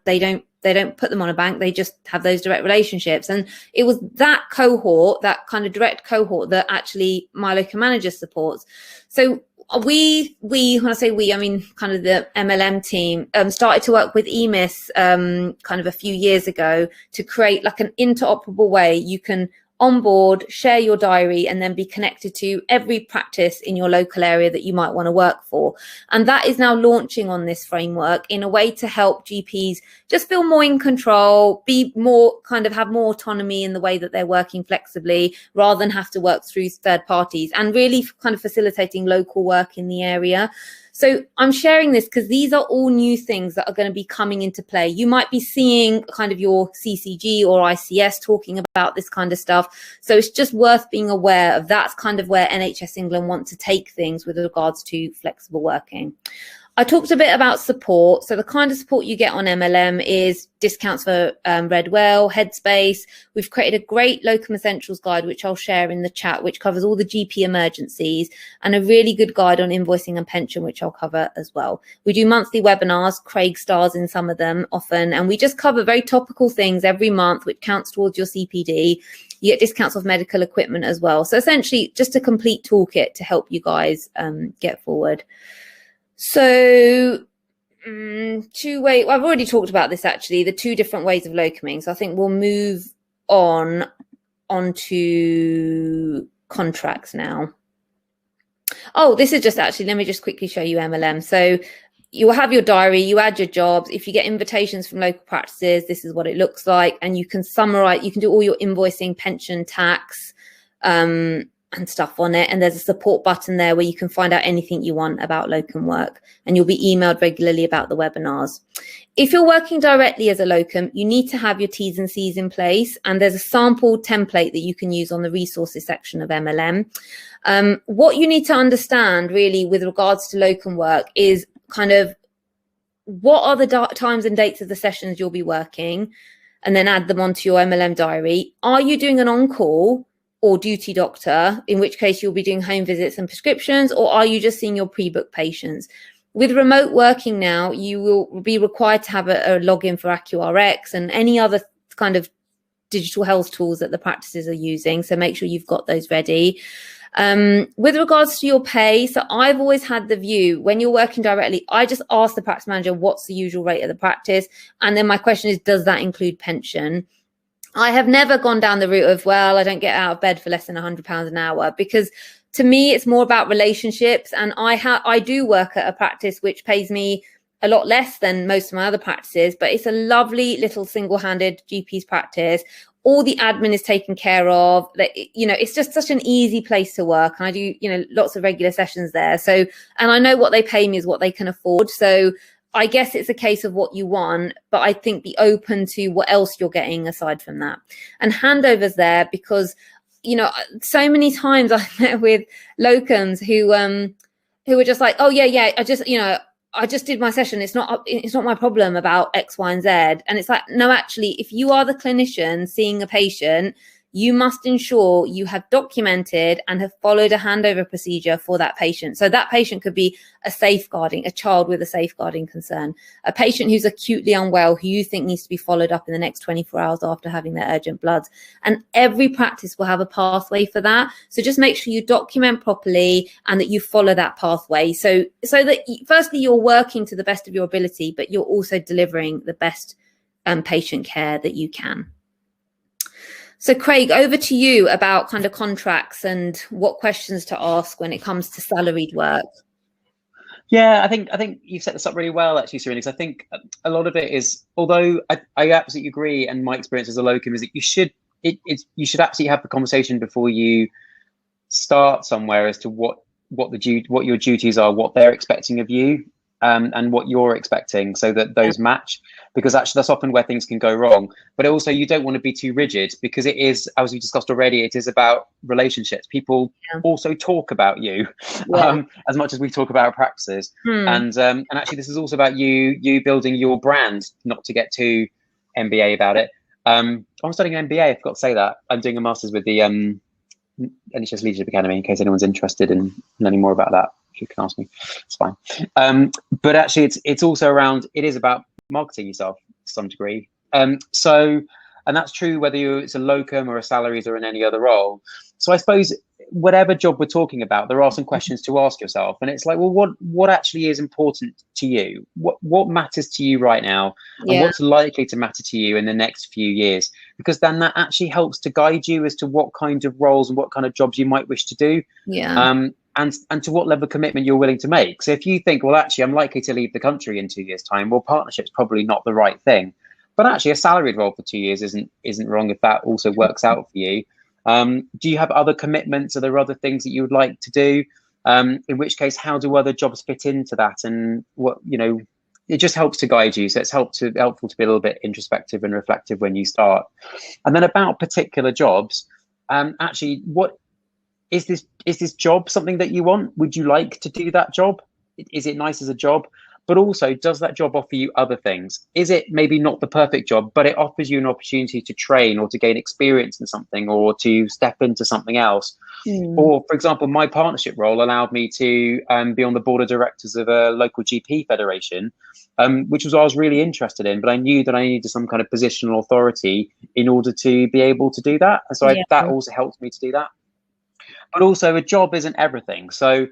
they don't put them on a bank, they just have those direct relationships. And it was that cohort, that kind of direct cohort, that actually my locum manager supports. So we when I say we, I mean kind of the MLM team started to work with EMIS kind of a few years ago to create like an interoperable way you can onboard, share your diary, and then be connected to every practice in your local area that you might want to work for. And that is now launching on this framework in a way to help GPs just feel more in control, be more kind of have more autonomy in the way that they're working flexibly, rather than have to work through third parties, and really kind of facilitating local work in the area. So I'm sharing this because these are all new things that are going to be coming into play. You might be seeing kind of your CCG or ICS talking about this kind of stuff. So it's just worth being aware of that's kind of where NHS England want to take things with regards to flexible working. I talked a bit about support. So the kind of support you get on MLM is discounts for Redwell, Headspace. We've created a great Locum Essentials guide, which I'll share in the chat, which covers all the GP emergencies, and a really good guide on invoicing and pension, which I'll cover as well. We do monthly webinars. Craig stars in some of them often, and we just cover very topical things every month, which counts towards your CPD. You get discounts off medical equipment as well. So essentially just a complete toolkit to help you guys get forward. So I've already talked about this actually, the 2 different ways of locuming. So I think we'll move onto contracts now. Oh, this is just actually, let me just quickly show you MLM. So you will have your diary, you add your jobs. If you get invitations from local practices, this is what it looks like. And you can summarize, you can do all your invoicing, pension, tax, and stuff on it. And there's a support button there where you can find out anything you want about locum work, and you'll be emailed regularly about the webinars. If you're working directly as a locum, you need to have your T's and C's in place, and there's a sample template that you can use on the resources section of MLM. What you need to understand really with regards to locum work is kind of what are the times and dates of the sessions you'll be working, and then add them onto your MLM diary. Are you doing an on-call or duty doctor, in which case you'll be doing home visits and prescriptions, or are you just seeing your pre-booked patients? With remote working now, you will be required to have a login for AccuRx and any other kind of digital health tools that the practices are using. So make sure you've got those ready. With regards to your pay, so I've always had the view when you're working directly, I just ask the practice manager, what's the usual rate of the practice? And then my question is, does that include pension? I have never gone down the route of, well, I don't get out of bed for less than £100 an hour, because to me, it's more about relationships. And I do work at a practice which pays me a lot less than most of my other practices, but it's a lovely little single-handed GP's practice. All the admin is taken care of. It's just such an easy place to work. And I do, lots of regular sessions there. So, and I know what they pay me is what they can afford. So I guess it's a case of what you want, but I think be open to what else you're getting aside from that. And handovers there, because, so many times I've met with locums who are just like, oh yeah, I just did my session. It's not my problem about X, Y, and Z. And it's like, no, actually, if you are the clinician seeing a patient, you must ensure you have documented and have followed a handover procedure for that patient. So that patient could be a child with a safeguarding concern, a patient who's acutely unwell, who you think needs to be followed up in the next 24 hours after having their urgent bloods. And every practice will have a pathway for that. So just make sure you document properly and that you follow that pathway. So that firstly, you're working to the best of your ability, but you're also delivering the best patient care that you can. So Craig, over to you about kind of contracts and what questions to ask when it comes to salaried work. Yeah, I think you've set this up really well, actually, Surina, because I think a lot of it is, although I absolutely agree, and my experience as a locum is that you should absolutely have the conversation before you start somewhere as to what your duties are, what they're expecting of you, and what you're expecting, so that those match, because actually that's often where things can go wrong. But also, you don't want to be too rigid, because it is, as we discussed already, it is about relationships. People also talk about you, as much as we talk about our practices. And actually this is also about you building your brand, not to get too MBA about it. I'm studying an MBA, I forgot to say that. I'm doing a master's with the NHS Leadership Academy, in case anyone's interested in learning more about that. You can ask me, it's fine. But actually it's also around, it is about marketing yourself to some degree. And that's true whether it's a locum or a salaried or in any other role. So I suppose whatever job we're talking about, there are some questions to ask yourself, and it's like, well, what actually is important to you? What matters to you right now, and what's likely to matter to you in the next few years? Because then that actually helps to guide you as to what kind of roles and what kind of jobs you might wish to do. And to what level of commitment you're willing to make. So if you think, well, actually, I'm likely to leave the country in 2 years' time, well, partnership's probably not the right thing. But actually, a salaried role for 2 years isn't wrong if that also works out for you. Do you have other commitments? Are there other things that you would like to do? In which case, how do other jobs fit into that? And what, it just helps to guide you. So it's helpful to be a little bit introspective and reflective when you start. And then about particular jobs, actually, what is this job something that you want? Would you like to do that job? Is it nice as a job? But also, does that job offer you other things? Is it maybe not the perfect job, but it offers you an opportunity to train or to gain experience in something, or to step into something else? Or, for example, my partnership role allowed me to be on the board of directors of a local GP federation, which was what I was really interested in. But I knew that I needed some kind of positional authority in order to be able to do that. And so that also helped me to do that. But also, a job isn't everything. So,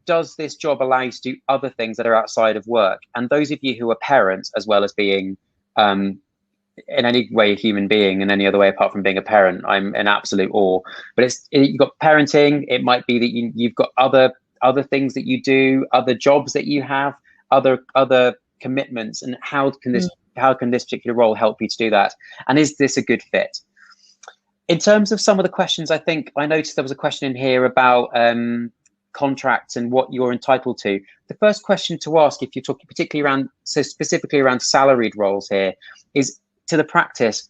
does this job allow you to do other things that are outside of work? And those of you who are parents, as well as being in any way a human being, in any other way apart from being a parent, I'm in absolute awe. But you've got parenting. It might be that you've got other things that you do, other jobs that you have, other commitments. And how can this particular role help you to do that? And is this a good fit? In terms of some of the questions, I think I noticed there was a question in here about contracts and what you're entitled to. The first question to ask, if you're talking specifically around salaried roles here, is to the practice,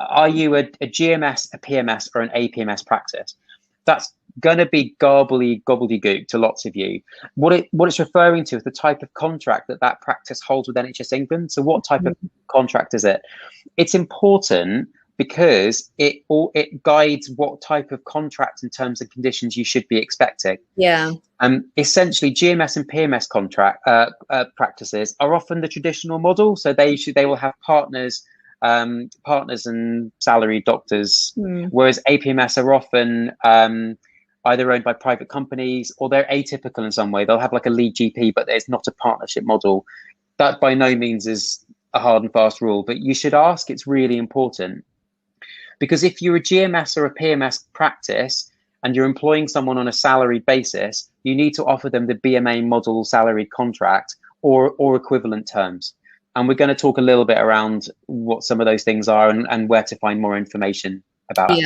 are you a GMS, a PMS, or an APMS practice? That's going to be gobbledygook to lots of you. What it's referring to is the type of contract that practice holds with NHS England. So what type of contract is it? It's important because it guides what type of contract and terms and conditions you should be expecting. Essentially, GMS and PMS contract practices are often the traditional model. So they will have partners and salaried doctors, whereas APMS are often either owned by private companies, or they're atypical in some way. They'll have like a lead GP, but there's not a partnership model. That by no means is a hard and fast rule, but you should ask. It's really important. Because if you're a GMS or a PMS practice and you're employing someone on a salaried basis, you need to offer them the BMA model salaried contract or equivalent terms. And we're going to talk a little bit around what some of those things are and where to find more information about it.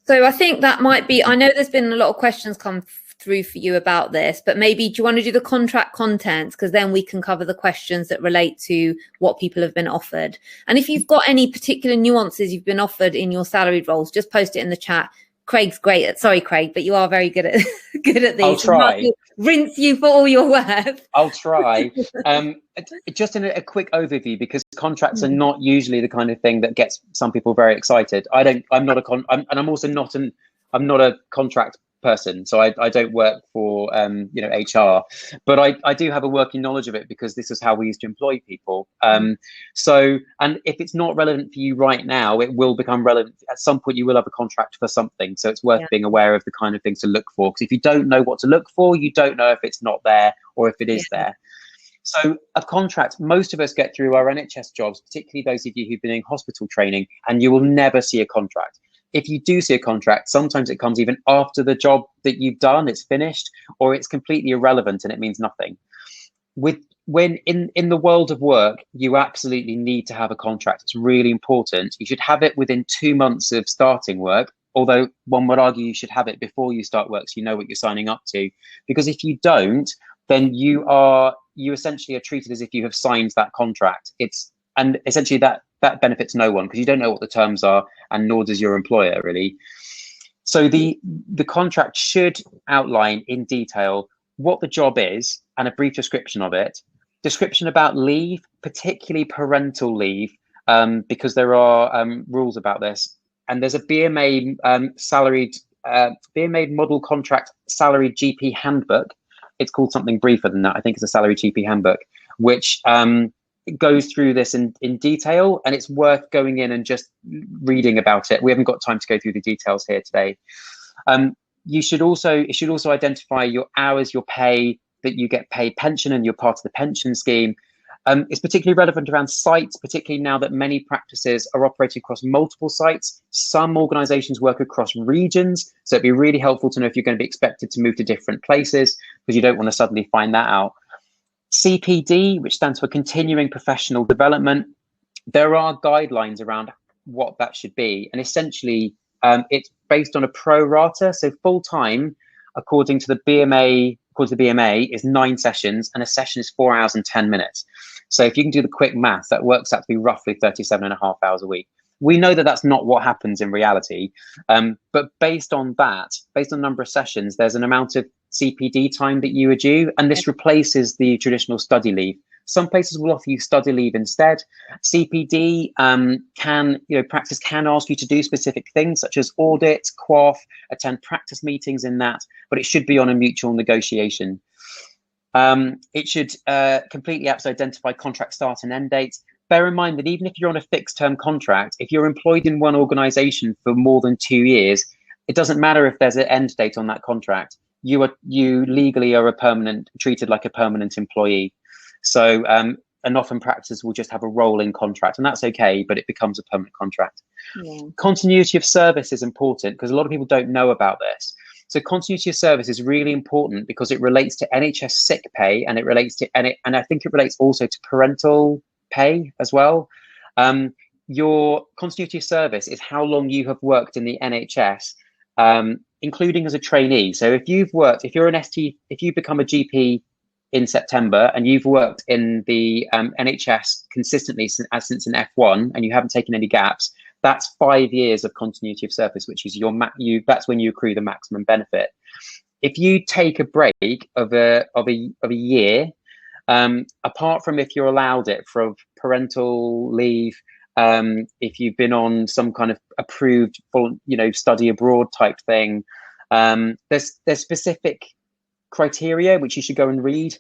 So I think that might be, I know there's been a lot of questions come through for you about this, but maybe do you want to do the contract contents, because then we can cover the questions that relate to what people have been offered. And if you've got any particular nuances you've been offered in your salaried roles, just post it in the chat. Craig's great at, sorry Craig, but you are very good at these. I'll try. Rinse you for all your worth. I'll try. Just in a quick overview, because contracts are not usually the kind of thing that gets some people very excited. I'm not a contract person, so I don't work for HR, but I do have a working knowledge of it, because this is how we used to employ people. And if it's not relevant for you right now, it will become relevant at some point. You will have a contract for something, so it's worth being aware of the kind of things to look for, because if you don't know what to look for, you don't know if it's not there or if it is there. So a contract, most of us get through our NHS jobs, particularly those of you who've been in hospital training, and you will never see a contract. If you do see a contract, sometimes it comes even after the job that you've done, it's finished, or it's completely irrelevant and it means nothing. When in the world of work, you absolutely need to have a contract. It's really important. You should have it within 2 months of starting work, although one would argue you should have it before you start work so you know what you're signing up to. Because if you don't, then you essentially are treated as if you have signed that contract. And essentially that benefits no one, because you don't know what the terms are, and nor does your employer really. So the contract should outline in detail what the job is and a brief description of it, description about leave, particularly parental leave, because there are rules about this. And there's a BMA salaried BMA model contract salaried GP handbook. It's called something briefer than that. I think it's a salaried GP handbook, which goes through this in detail, and it's worth going in and just reading about it. We haven't got time to go through the details here today. It should also identify your hours, your pay, that you get paid pension and you're part of the pension scheme. It's particularly relevant around sites, particularly now that many practices are operating across multiple sites. Some organizations work across regions, so it'd be really helpful to know if you're going to be expected to move to different places, because you don't want to suddenly find that out. CPD, which stands for Continuing Professional Development, there are guidelines around what that should be, and essentially it's based on a pro rata. So full time, according to the BMA, is 9 sessions, and a session is 4 hours and 10 minutes. So if you can do the quick math, that works out to be roughly 37.5 hours a week. We know that that's not what happens in reality, but based on the number of sessions, there's an amount of CPD time that you are due, and this replaces the traditional study leave. Some places will offer you study leave instead. CPD practice can ask you to do specific things such as audit, quaff, attend practice meetings in that, but it should be on a mutual negotiation. It should completely identify contract start and end dates. Bear in mind that even if you're on a fixed term contract, if you're employed in one organization for more than 2 years, it doesn't matter if there's an end date on that contract. You legally are treated like a permanent employee. So, and often practices will just have a rolling contract, and that's okay, but it becomes a permanent contract. Yeah. Continuity of service is important, because a lot of people don't know about this. So continuity of service is really important because it relates to NHS sick pay, and and I think it relates also to parental pay as well. Your continuity of service is how long you have worked in the NHS, including as a trainee. So if you become a GP in September and you've worked in the NHS consistently since an F1 and you haven't taken any gaps, that's 5 years of continuity of service, which is that's when you accrue the maximum benefit. If you take a break of a year, apart from if you're allowed it for parental leave, if you've been on some kind of approved study abroad type thing, there's specific criteria which you should go and read.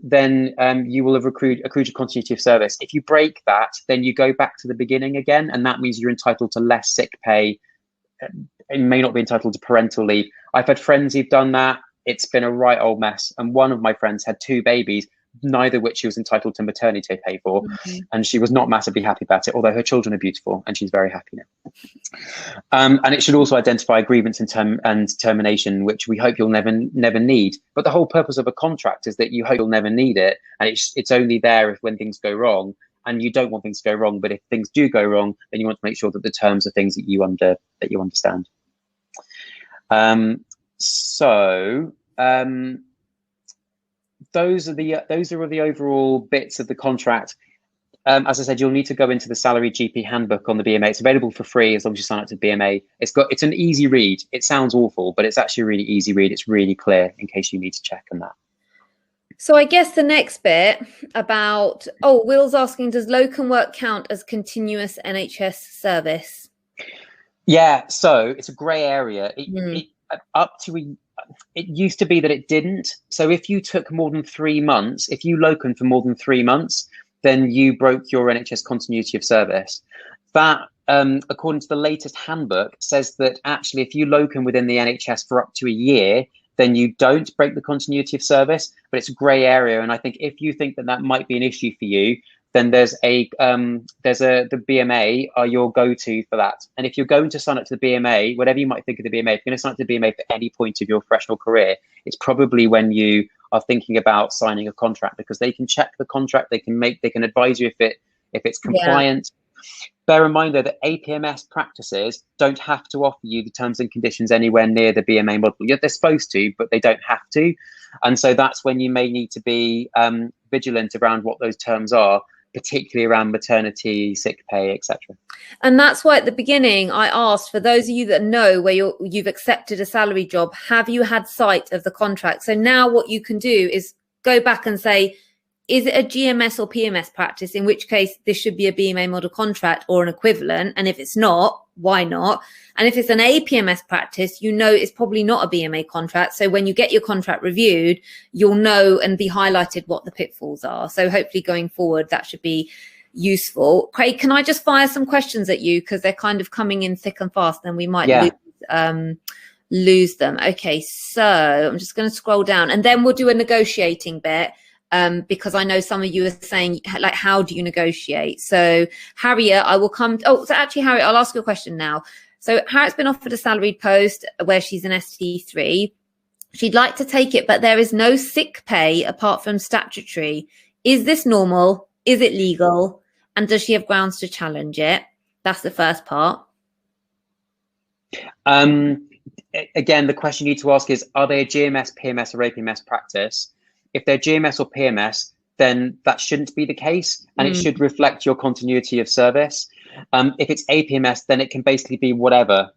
Then you will have accrued a continuity of service. If you break that, then you go back to the beginning again, and that means you're entitled to less sick pay and may not be entitled to parental leave. I've had friends who've done that. It's been a right old mess, and one of my friends had 2 babies, neither of which she was entitled to maternity pay for. Mm-hmm. And she was not massively happy about it, although her children are beautiful and she's very happy now. And it should also identify grievance and termination, which we hope you'll never need. But the whole purpose of a contract is that you hope you'll never need it, and it's only there when things go wrong, and you don't want things to go wrong. But if things do go wrong, then you want to make sure that the terms are things that you understand. Those are the overall bits of the contract. As I said, you'll need to go into the salaried GP handbook on the BMA. It's available for free as long as you sign up to BMA. It's an easy read. It sounds awful, but it's actually a really easy read. It's really clear in case you need to check on that. So I guess the next bit about, Will's asking, does locum work count as continuous NHS service? Yeah, so it's a grey area. It used to be that it didn't. So if you took more than 3 months, if you locum for more than 3 months, then you broke your NHS continuity of service. That, according to the latest handbook, says that actually if you locum within the NHS for up to a year, then you don't break the continuity of service, but it's a grey area. And I think if you think that that might be an issue for you, then the BMA are your go-to for that. And if you're going to sign up to the BMA, whatever you might think of the BMA, if you're going to sign up to the BMA for any point of your professional career, it's probably when you are thinking about signing a contract, because they can check the contract, they can advise you if it's compliant. Bear in mind though that APMS practices don't have to offer you the terms and conditions anywhere near the BMA model. Yeah, they're supposed to, but they don't have to. And so that's when you may need to be vigilant around what those terms are, particularly around maternity, sick pay, etc. And that's why at the beginning I asked, for those of you that know where you've accepted a salary job, have you had sight of the contract? So now what you can do is go back and say, is it a GMS or PMS practice, in which case this should be a BMA model contract or an equivalent? And if it's not, why not? And if it's an APMS practice, you know it's probably not a BMA contract. So when you get your contract reviewed, you'll know and be highlighted what the pitfalls are. So hopefully going forward, that should be useful. Craig, can I just fire some questions at you, because they're kind of coming in thick and fast, and we might lose them. Okay, so I'm just going to scroll down, and then we'll do a negotiating bit. Because I know some of you are saying, like, how do you negotiate? So Harriet, I will come. So actually, Harriet, I'll ask you a question now. So Harriet's been offered a salaried post where she's an ST3. She'd like to take it, but there is no sick pay apart from statutory. Is this normal? Is it legal? And does she have grounds to challenge it? That's the first part. Again, the question you need to ask is, are they a GMS, PMS, or APMS practice? If they're GMS or PMS, then that shouldn't be the case, and it should reflect your continuity of service. If it's APMS, then it can basically be whatever,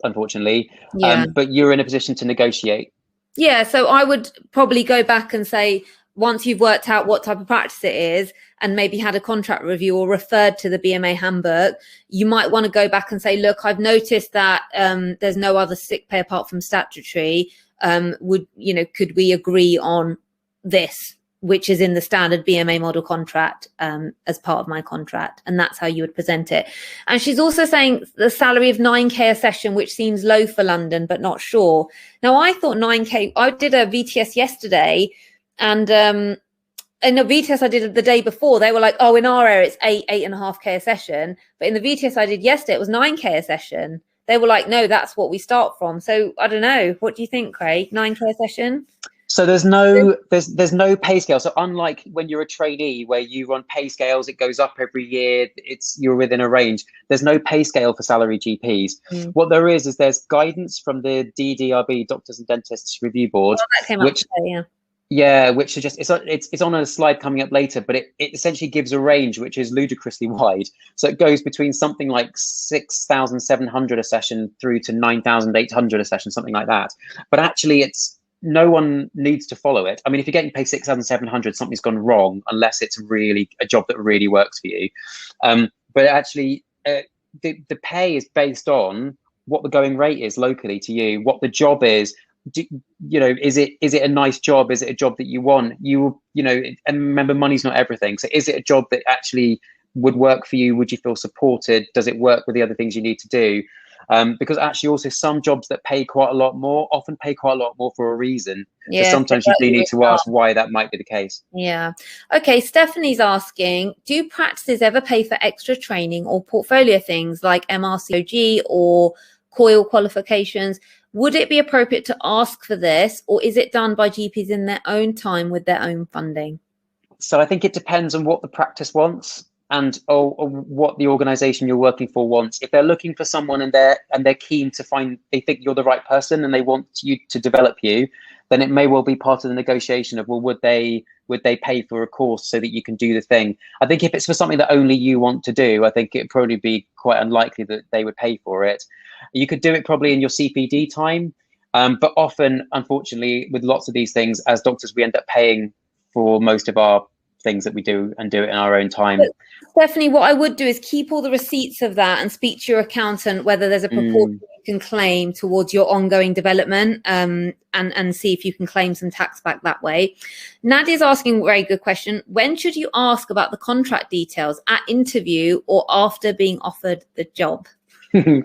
unfortunately. But you're in a position to negotiate. Yeah, so I would probably go back and say, once you've worked out what type of practice it is and maybe had a contract review or referred to the BMA handbook, you might want to go back and say, look, I've noticed that there's no other sick pay apart from statutory. Could we agree on this, which is in the standard BMA model contract as part of my contract? And that's how you would present it. And she's also saying the salary of 9k a session, which seems low for London, but not sure. Now, I thought 9k, I did a VTS yesterday, and in a VTS I did the day before, they were like, oh, in our area, it's 8.5k a session. But in the VTS I did yesterday, it was 9k a session. They were like, no, that's what we start from. So I don't know. What do you think, Craig? 9k a session? So there's no pay scale. So unlike when you're a trainee where you run pay scales, it goes up every year, you're within a range. There's no pay scale for salary GPs. What there is there's guidance from the DDRB, Doctors and Dentists Review Board, that came up today, which suggests it's on a slide coming up later, but it essentially gives a range which is ludicrously wide. So it goes between something like 6,700 a session through to 9,800 a session, something like that. But actually, no one needs to follow it. I mean, if you're getting paid 6,700, something's gone wrong, unless it's really a job that really works for you. But actually, the pay is based on what the going rate is locally to you, what the job is. Is it a nice job? Is it a job that you want? And remember, money's not everything. So is it a job that actually would work for you? Would you feel supported? Does it work with the other things you need to do? Because actually also some jobs that pay quite a lot more often pay quite a lot more for a reason. So sometimes you do need to ask why that might be the case. Yeah. Okay, Stephanie's asking, do practices ever pay for extra training or portfolio things like MRCOG or COIL qualifications? Would it be appropriate to ask for this, or is it done by GPs in their own time with their own funding? So I think it depends on what the practice wants and or what the organization you're working for wants. If they're looking for someone and they're keen to they think you're the right person and they want you to develop you, then it may well be part of the negotiation of, well, would they pay for a course so that you can do the thing? I think if it's for something that only you want to do, I think it'd probably be quite unlikely that they would pay for it. You could do it probably in your CPD time, but often, unfortunately, with lots of these things, as doctors, we end up paying for most of our things that we do and do it in our own time. But Stephanie, what I would do is keep all the receipts of that and speak to your accountant whether there's a proportion you can claim towards your ongoing development, and see if you can claim some tax back that way. Nadia's asking a very good question. When should you ask about the contract details, at interview or after being offered the job? There's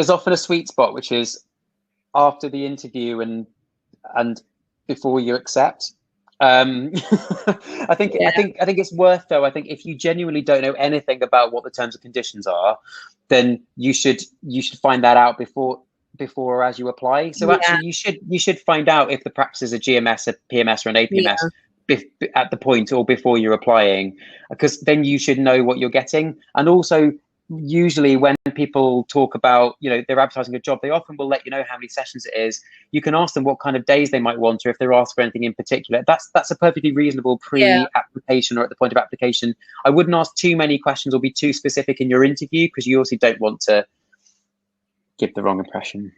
often a sweet spot, which is after the interview and before you accept. I think it's worth, though. I think if you genuinely don't know anything about what the terms and conditions are, then you should find that out before or as you apply. So actually, you should find out if the practice is a GMS, a PMS, or an APMS at the point or before you're applying, because then you should know what you're getting. And also, usually when people talk about, they're advertising a job, they often will let you know how many sessions it is. You can ask them what kind of days they might want, or if they're asked for anything in particular. That's a perfectly reasonable pre-application or at the point of application. I wouldn't ask too many questions or be too specific in your interview, because you also don't want to give the wrong impression.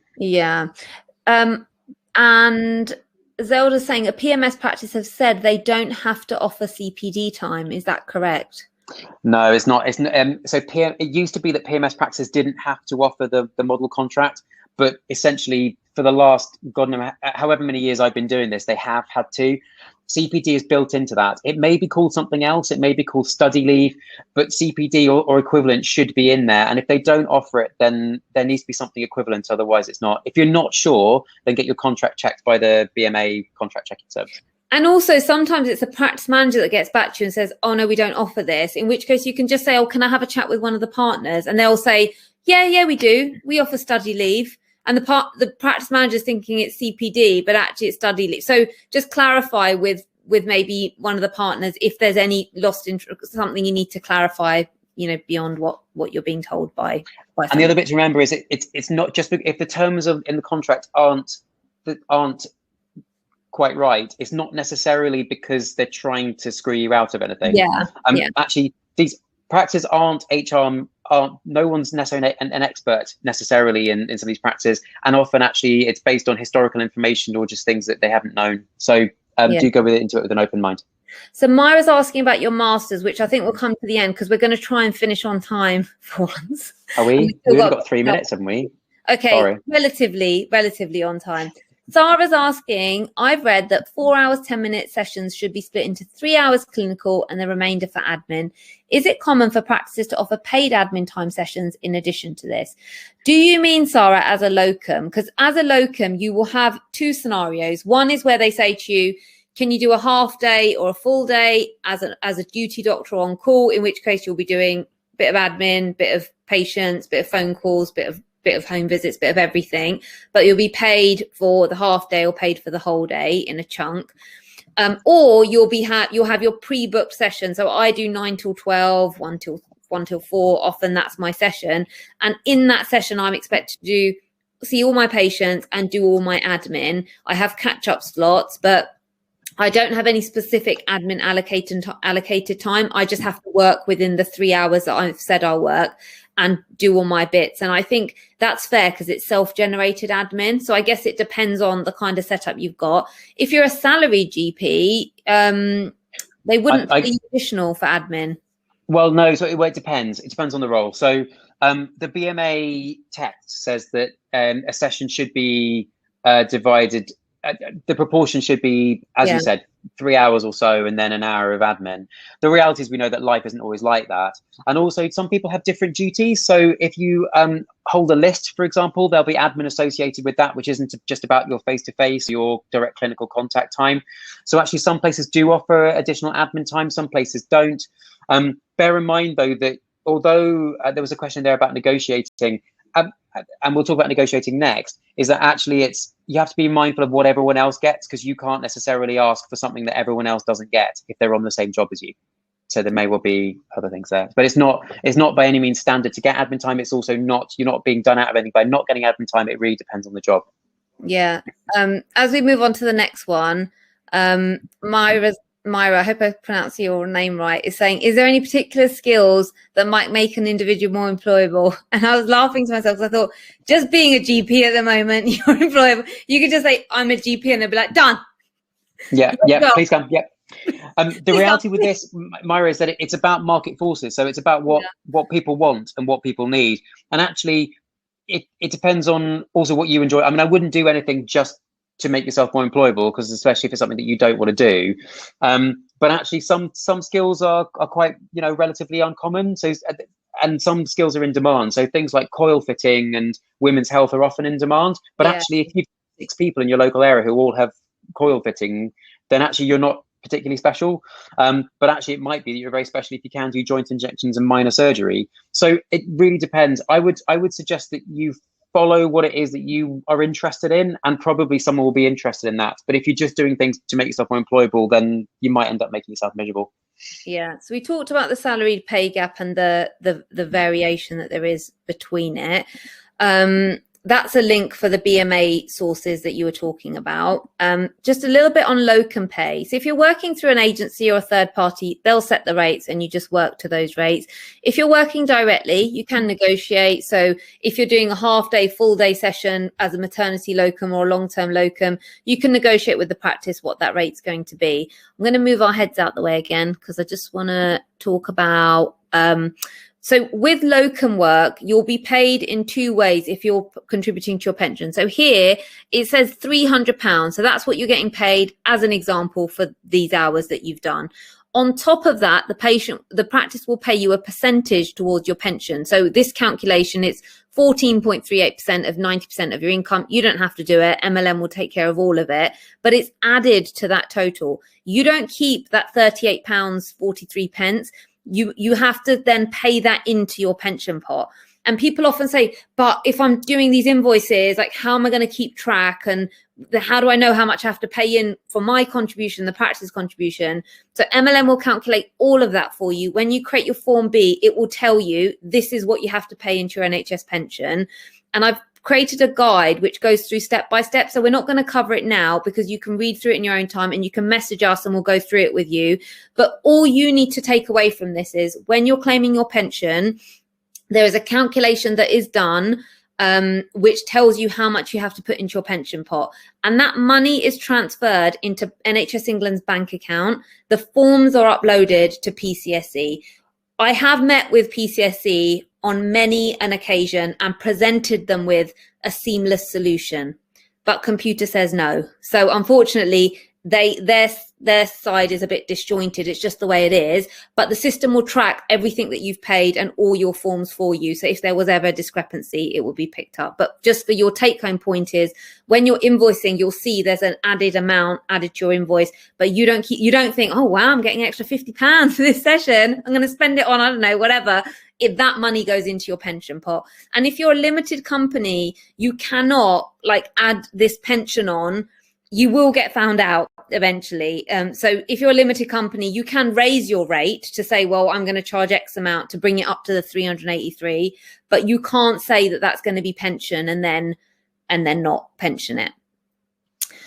And Zelda's saying a PMS practice have said they don't have to offer CPD time. Is that correct? No, it's not. It used to be that PMS practices didn't have to offer the model contract, but essentially for the last however many years I've been doing this, they have had to. CPD is built into that. It may be called something else. It may be called study leave, but CPD or equivalent should be in there. And if they don't offer it, then there needs to be something equivalent. Otherwise, it's not. If you're not sure, then get your contract checked by the BMA contract checking service. And also sometimes it's a practice manager that gets back to you and says, oh no, we don't offer this. In which case you can just say, oh, can I have a chat with one of the partners? And they'll say, yeah, we do. We offer study leave. And the practice manager is thinking it's CPD, but actually it's study leave. So just clarify with maybe one of the partners if there's any lost interest, something you need to clarify, beyond what you're being told by and the other bit to remember is it's not just if the terms in the contract aren't quite right, it's not necessarily because they're trying to screw you out of anything. Actually, these practices aren't HR, no one's necessarily an expert necessarily in some of these practices, and often actually it's based on historical information or just things that they haven't known. So do go into it with an open mind. So Myra's asking about your masters, which I think will come to the end because we're going to try and finish on time for once. Are we? We've got 3 minutes, haven't we? Okay, sorry. Relatively on time. Sarah's asking, I've read that 4 hours, 10-minute sessions should be split into 3 hours clinical and the remainder for admin. Is it common for practices to offer paid admin time sessions in addition to this? Do you mean, Sarah, as a locum? Because as a locum, you will have two scenarios. One is where they say to you, can you do a half day or a full day as a duty doctor on call, in which case you'll be doing a bit of admin, bit of patients, bit of phone calls, bit of home visits, bit of everything, but you'll be paid for the half day or paid for the whole day in a chunk. Or you'll have your pre-booked session. So I do 9 till 12, 1 till 4. Often that's my session. And in that session, I'm expected to see all my patients and do all my admin. I have catch-up slots, but I don't have any specific admin allocated time. I just have to work within the 3 hours that I've said I'll work and do all my bits. And I think that's fair because it's self-generated admin. So I guess it depends on the kind of setup you've got. If you're a salaried GP, they wouldn't be additional for admin. Well, no. So it depends. It depends on the role. So the BMA text says that a session should be divided. The proportion should be, as you said, 3 hours or so, and then an hour of admin. The reality is we know that life isn't always like that. And also some people have different duties. So if you hold a list, for example, there'll be admin associated with that, which isn't just about your face-to-face, your direct clinical contact time. So actually some places do offer additional admin time, some places don't. Bear in mind, though, that although there was a question there about negotiating, and we'll talk about negotiating next, is that actually you have to be mindful of what everyone else gets, because you can't necessarily ask for something that everyone else doesn't get if they're on the same job as you. So there may well be other things there, but it's not by any means standard to get admin time. It's also you're not being done out of anything by not getting admin time. It really depends on the job. Yeah. As we move on to the next one, Myra, I hope I pronounce your name right, is saying, is there any particular skills that might make an individual more employable? And I was laughing to myself because I thought, just being a GP at the moment, you're employable. You could just say, I'm a GP, and they'll be like, done. Yeah, please come. Yeah. The reality with this, Myra, is that it's about market forces. So it's about what people want and what people need. And actually, it depends on also what you enjoy. I mean, I wouldn't do anything just to make yourself more employable, because especially if it's something that you don't want to do. But actually some skills are quite, relatively uncommon. So and some skills are in demand. So things like coil fitting and women's health are often in demand. But actually, if you've 6 people in your local area who all have coil fitting, then actually you're not particularly special. But actually, it might be that you're very special if you can do joint injections and minor surgery. So it really depends. I would suggest that you follow what it is that you are interested in, and probably someone will be interested in that. But if you're just doing things to make yourself more employable, then you might end up making yourself miserable. Yeah, so we talked about the salaried pay gap and the variation that there is between it. That's a link for the BMA sources that you were talking about. Just a little bit on locum pay. So if you're working through an agency or a third party, they'll set the rates and you just work to those rates. If you're working directly, you can negotiate. So if you're doing a half day, full day session as a maternity locum or a long-term locum, you can negotiate with the practice what that rate's going to be. I'm going to move our heads out the way again because I just want to talk about so with locum work, you'll be paid in 2 ways if you're contributing to your pension. So here it says £300. So that's what you're getting paid as an example for these hours that you've done. On top of that, the practice will pay you a percentage towards your pension. So this calculation is 14.38% of 90% of your income. You don't have to do it. MLM will take care of all of it, but it's added to that total. You don't keep that £38.43. You have to then pay that into your pension pot. And people often say, but if I'm doing these invoices, like how am I going to keep track? And how do I know how much I have to pay in for my contribution, the practice contribution? So MLM will calculate all of that for you. When you create your Form B, it will tell you this is what you have to pay into your NHS pension. And I've created a guide which goes through step by step. So we're not going to cover it now because you can read through it in your own time and you can message us and we'll go through it with you. But all you need to take away from this is when you're claiming your pension, there is a calculation that is done which tells you how much you have to put into your pension pot. And that money is transferred into NHS England's bank account. The forms are uploaded to PCSE. I have met with PCSE on many an occasion and presented them with a seamless solution, but computer says no. So unfortunately, their side is a bit disjointed. It's just the way it is, but the system will track everything that you've paid and all your forms for you. So if there was ever a discrepancy, it will be picked up. But just for your take home point is when you're invoicing, you'll see there's an added amount added to your invoice, but you don't think, oh wow, I'm getting an extra £50 for this session. I'm going to spend it on, I don't know, whatever. If that money goes into your pension pot. And if you're a limited company, you cannot add this pension on. You will get found out eventually. So if you're a limited company, you can raise your rate to say, well, I'm going to charge X amount to bring it up to the 383, but you can't say that that's going to be pension and then not pension it.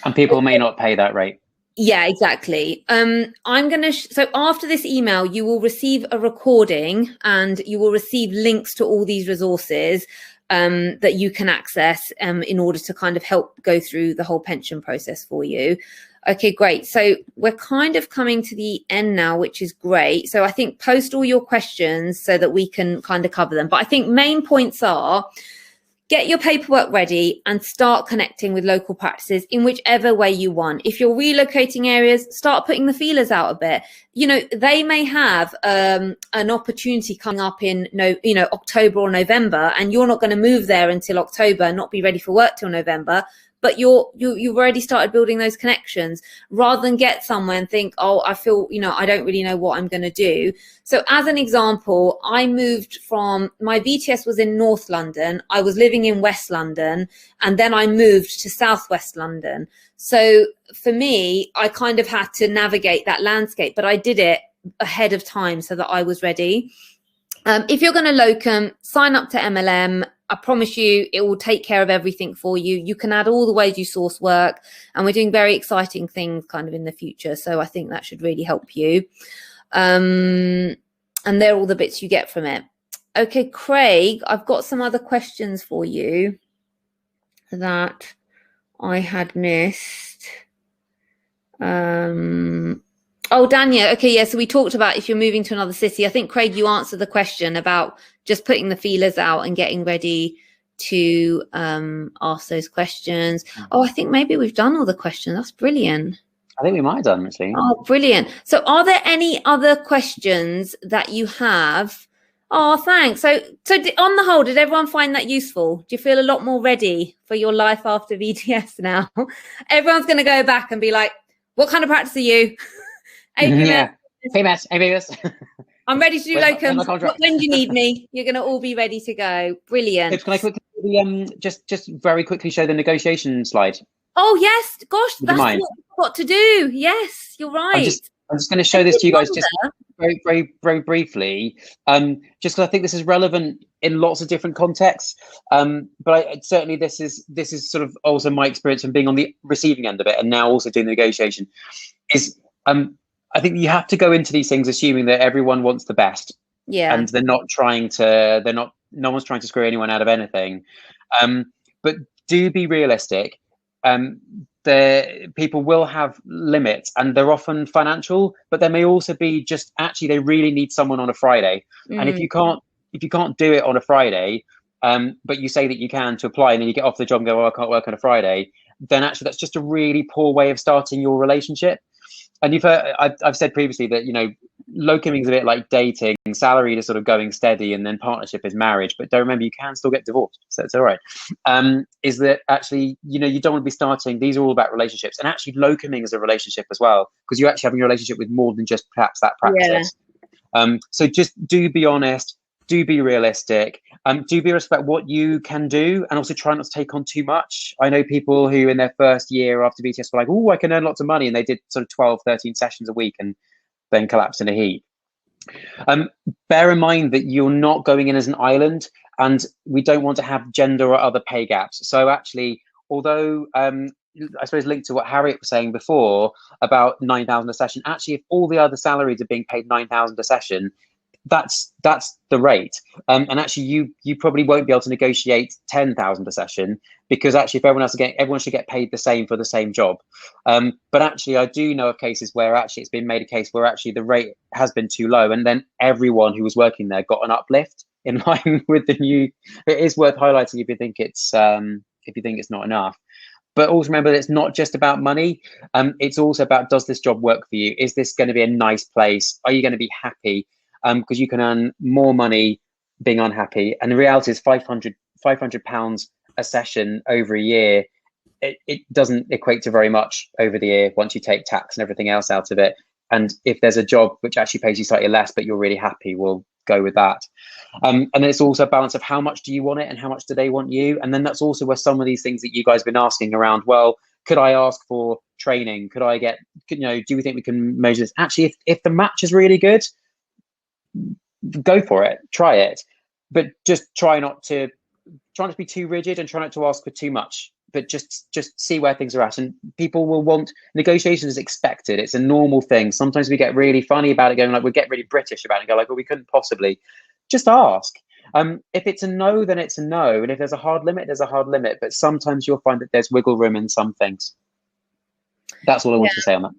And people may not pay that rate. Yeah, exactly. So after this email, you will receive a recording and you will receive links to all these resources that you can access in order to kind of help go through the whole pension process for you. Okay, great. So we're kind of coming to the end now, which is great. So I think post all your questions so that we can kind of cover them. But I think main points are get your paperwork ready and start connecting with local practices in whichever way you want. If you're relocating areas, start putting the feelers out a bit. You know, they may have an opportunity coming up in October or November, and you're not going to move there until October and not be ready for work till November. But you've already started building those connections rather than get somewhere and think, oh, I feel, I don't really know what I'm going to do. So as an example, I moved from, my VTS was in North London. I was living in West London, and then I moved to Southwest London. So for me, I kind of had to navigate that landscape, but I did it ahead of time so that I was ready. If you're going to locum, sign up to MLM. I promise you it will take care of everything for you. You can add all the ways you source work, and we're doing very exciting things kind of in the future. So I think that should really help you. And they're all the bits you get from it. Okay, Craig, I've got some other questions for you that I had missed. Oh, Dania. Okay, yeah. So we talked about if you're moving to another city. I think, Craig, you answered the question about just putting the feelers out and getting ready to ask those questions. Oh, I think maybe we've done all the questions. That's brilliant. I think we might have done, actually. Oh, brilliant. So are there any other questions that you have Oh, thanks. So on the whole, did everyone find that useful? Do you feel a lot more ready for your life after VTS now? Everyone's going to go back and be like, what kind of practice are you? Yeah. Famous. I'm ready to do locums. When do you need me? You're going to all be ready to go. Brilliant. Can I quickly just very quickly show the negotiation slide? Oh, yes. Gosh, that's what we've got to do. Yes, you're right. I'm just going to show this to you guys just very briefly, just because I think this is relevant in lots of different contexts. But certainly this is sort of also my experience from being on the receiving end of it and now also doing the negotiation. I think you have to go into these things assuming that everyone wants the best. Yeah. And no one's trying to screw anyone out of anything. But do be realistic. The people will have limits, and they're often financial, but there may also be just actually they really need someone on a Friday. And if you can't do it on a Friday, but you say that you can to apply, and then you get off the job and go, "Oh, I can't work on a Friday," then actually that's just a really poor way of starting your relationship. And I've said previously that, you know, locuming is a bit like dating. Salaried is sort of going steady, and then partnership is marriage. But don't remember, you can still get divorced, so it's all right. Is that actually, you know, you don't want to be starting. These are all about relationships, and actually, locuming is a relationship as well, because you're actually having a relationship with more than just perhaps that practice. Yeah. So just do be honest. Do be realistic. Do be respect what you can do, and also try not to take on too much. I know people who in their first year after VTS were like, "Oh, I can earn lots of money," and they did sort of 12, 13 sessions a week and then collapsed in a heap. Bear in mind that you're not going in as an island, and we don't want to have gender or other pay gaps. So actually, although I suppose linked to what Harriet was saying before about 9,000 a session, actually, if all the other salaries are being paid 9,000 a session, that's the rate. And actually you probably won't be able to negotiate 10,000 a session, because actually if everyone should get paid the same for the same job. But actually I do know of cases where actually it's been made a case where actually the rate has been too low, and then everyone who was working there got an uplift in line with the new. It is worth highlighting if you think it's not enough. But also remember that it's not just about money. It's also about, does this job work for you? Is this going to be a nice place? Are you going to be happy? Because you can earn more money being unhappy. And the reality is £500 a session over a year, it doesn't equate to very much over the year once you take tax and everything else out of it. And if there's a job which actually pays you slightly less, but you're really happy, we'll go with that. And then it's also a balance of how much do you want it and how much do they want you? And then that's also where some of these things that you guys have been asking around, well, could I ask for training? Do we think we can measure this? Actually, if the match is really good, go for it, try it, but just try not to be too rigid, and try not to ask for too much, but just see where things are at. And people will want negotiation is expected. It's a normal thing. Sometimes we get really funny about it, going like, we get really British about it and go like, well, we couldn't possibly. Just ask. If it's a no, then it's a no, and if there's a hard limit, there's a hard limit. But sometimes you'll find that there's wiggle room in some things. That's all I want to say on that.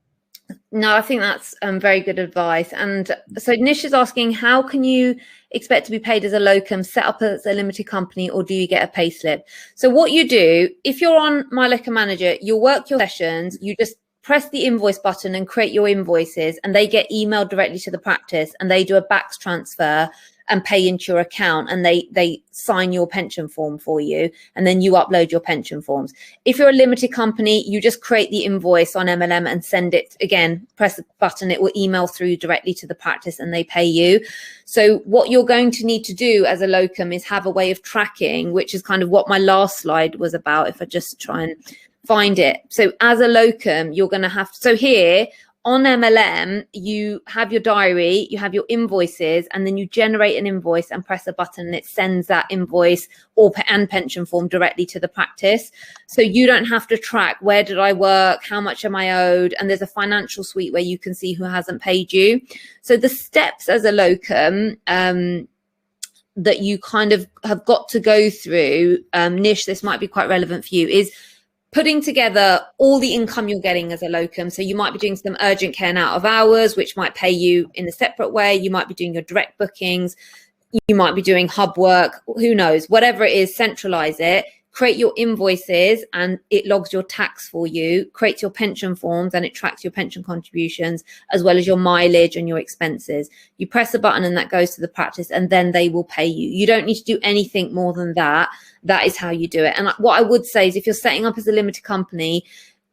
No, I think that's very good advice. And so Nish is asking, how can you expect to be paid as a locum, set up as a limited company, or do you get a pay slip? So what you do, if you're on My Locum Manager, you'll work your sessions, you just press the invoice button and create your invoices, and they get emailed directly to the practice, and they do a backs transfer and pay into your account, and they sign your pension form for you, and then you upload your pension forms. If you're a limited company, you just create the invoice on MLM and send it, again, press the button, it will email through directly to the practice and they pay you. So what you're going to need to do as a locum is have a way of tracking, which is kind of what my last slide was about, if I just try and find it. So as a locum, you're going to have, so here on MLM, you have your diary, you have your invoices, and then you generate an invoice and press a button and it sends that invoice and pension form directly to the practice. So you don't have to track, where did I work, how much am I owed? And there's a financial suite where you can see who hasn't paid you. So the steps as a locum that you kind of have got to go through, Nish, this might be quite relevant for you, is putting together all the income you're getting as a locum. So you might be doing some urgent care and out of hours, which might pay you in a separate way. You might be doing your direct bookings. You might be doing hub work. Who knows? Whatever it is, centralize it. create your invoices and it logs your tax for you, creates your pension forms and it tracks your pension contributions as well as your mileage and your expenses. You press a button and that goes to the practice and then they will pay you. You don't need to do anything more than that. That is how you do it. And what I would say is if you're setting up as a limited company,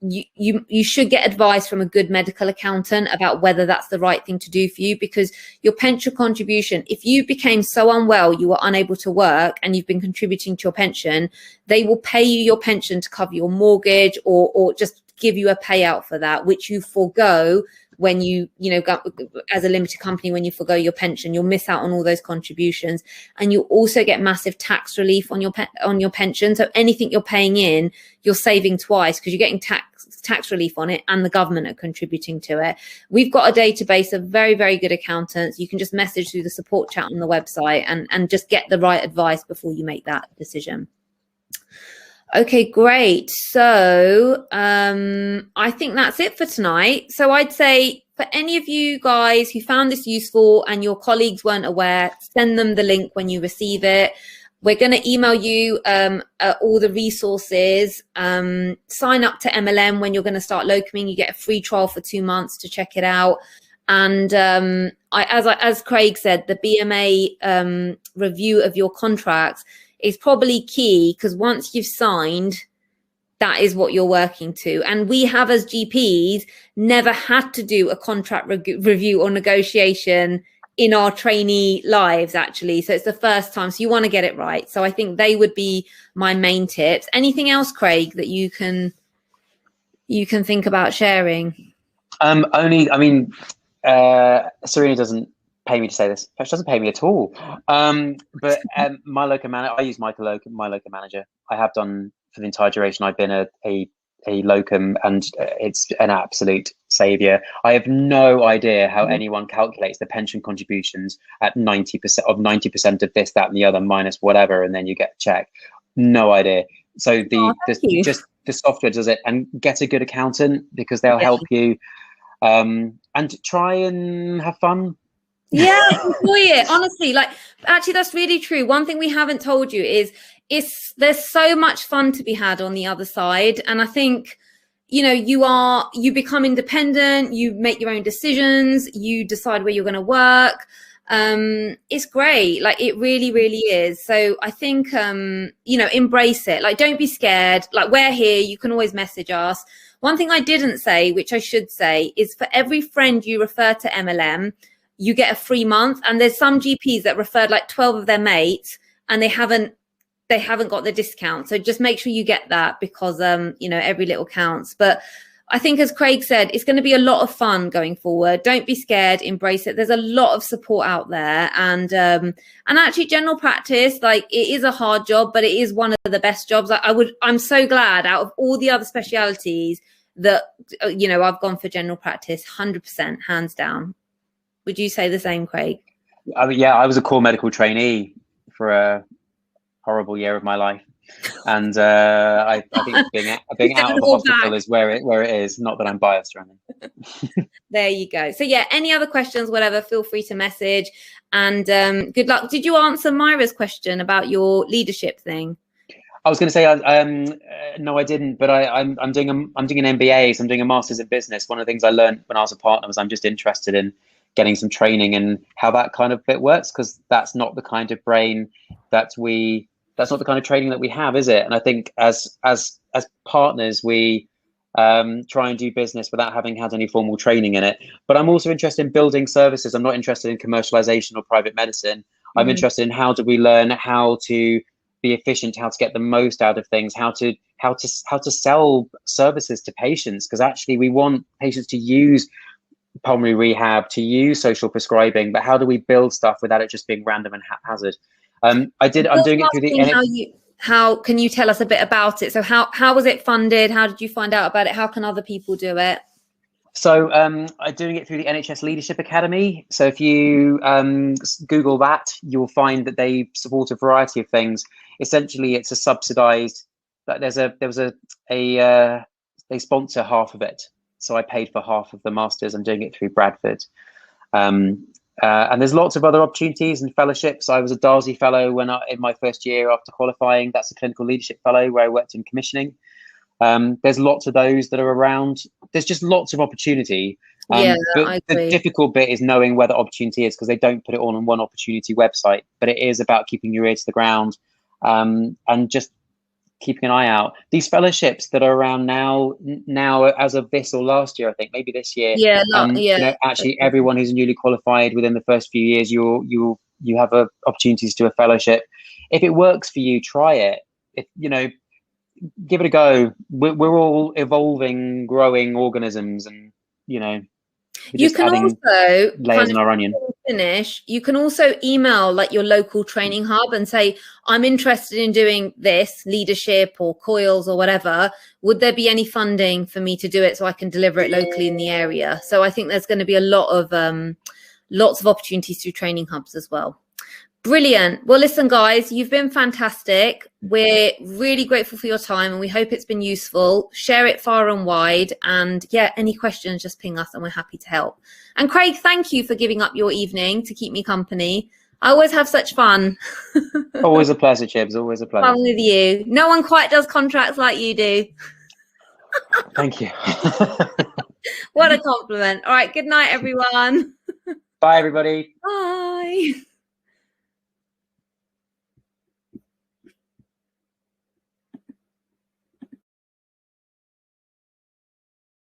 you should get advice from a good medical accountant about whether that's the right thing to do for you, because your pension contribution, if you became so unwell you were unable to work and you've been contributing to your pension, they will pay you your pension to cover your mortgage or just give you a payout for that, which you forego when you go as a limited company. When you forgo your pension, you'll miss out on all those contributions, and you also get massive tax relief on your pension. So anything you're paying in, you're saving twice because you're getting tax relief on it and the government are contributing to it. We've got a database of very, very good accountants. You can just message through the support chat on the website and just get the right advice before you make that decision. Okay, great. So I think that's it for tonight. So I'd say for any of you guys who found this useful and your colleagues weren't aware, send them the link when you receive it. We're going to email you all the resources. Sign up to MLM when you're going to start locuming. You get a free trial for 2 months to check it out. And as Craig said, the BMA review of your contracts is probably key, because once you've signed, that is what you're working to. And we have, as GPs, never had to do a contract review or negotiation in our trainee lives, actually. So it's the first time. So you want to get it right. So I think they would be my main tips. Anything else, Craig, that you can think about sharing? Surina doesn't pay me to say this. She doesn't pay me at all. But my Locum manager, I use my Locum manager. I have done for the entire duration I've been a Locum, and it's an absolute savior. I have no idea how anyone calculates the pension contributions at 90% of this, that, and the other minus whatever, and then you get a check. No idea. So just the software does it. And get a good accountant, because they'll help you. And try and have fun. Yeah, enjoy it. Honestly, actually, that's really true. One thing we haven't told you is there's so much fun to be had on the other side. And I think, you become independent, you make your own decisions, you decide where you're going to work. It's great. It really, really is. So I think, embrace it. Don't be scared. We're here. You can always message us. One thing I didn't say, which I should say, is for every friend you refer to MLM, you get a free month. And there's some GPs that referred 12 of their mates and they haven't got the discount. So just make sure you get that, because, every little counts. But I think, as Craig said, it's going to be a lot of fun going forward. Don't be scared, embrace it. There's a lot of support out there. And actually general practice, it is a hard job, but it is one of the best jobs. I'm so glad out of all the other specialities that, I've gone for general practice, 100%, hands down. Would you say the same, Craig? Yeah, I was a core medical trainee for a horrible year of my life. And I think being out of the hospital is where it is. Not that I'm biased or anything. There you go. So yeah, any other questions, whatever, feel free to message. And good luck. Did you answer Myra's question about your leadership thing? I was going to say, no, I didn't. But I'm doing an MBA, so I'm doing a master's in business. One of the things I learned when I was a partner was I'm just interested in getting some training and how that kind of bit works, because that's not the kind of brain that's not the kind of training that we have, is it? And I think as partners, we try and do business without having had any formal training in it. But I'm also interested in building services. I'm not interested in commercialization or private medicine. I'm interested in how do we learn how to be efficient, how to get the most out of things, how to sell services to patients, because actually we want patients to use pulmonary rehab, to use social prescribing, but how do we build stuff without it just being random and haphazard? I'm doing it through the how can you tell us a bit about it? So how was it funded? How did you find out about it? How can other people do it? So I'm doing it through the NHS Leadership Academy. So if you Google that, you'll find that they support a variety of things. Essentially, it's a subsidized. They sponsor half of it. So I paid for half of the masters. I'm doing it through Bradford. And there's lots of other opportunities and fellowships. I was a Darcy Fellow in my first year after qualifying. That's a clinical leadership fellow where I worked in commissioning. There's lots of those that are around. There's just lots of opportunity. Yeah, but I the agree. difficult bit is knowing where the opportunity is, because they don't put it all on one opportunity website. But it is about keeping your ear to the ground, and just keeping an eye out. These fellowships that are around now as of this or last year, I think maybe this year. Yeah, You know, actually, everyone who's newly qualified within the first few years, you have opportunities to do a fellowship. If it works for you, try it. If you know, give it a go. We're all evolving, growing organisms, and you know, you can also layers in our onion. Finish. You can also email like your local training hub and say, I'm interested in doing this leadership or coils or whatever. Would there be any funding for me to do it so I can deliver it locally in the area? So I think there's going to be a lot of lots of opportunities through training hubs as well. Brilliant. Well, listen, guys, you've been fantastic. We're really grateful for your time and we hope it's been useful. Share it far and wide. And yeah, any questions, just ping us and we're happy to help. And Craig, thank you for giving up your evening to keep me company. I always have such fun. Always a pleasure, Chibs. Always a pleasure. Fun with you. No one quite does contracts like you do. Thank you. What a compliment. All right. Good night, everyone. Bye, everybody. Bye.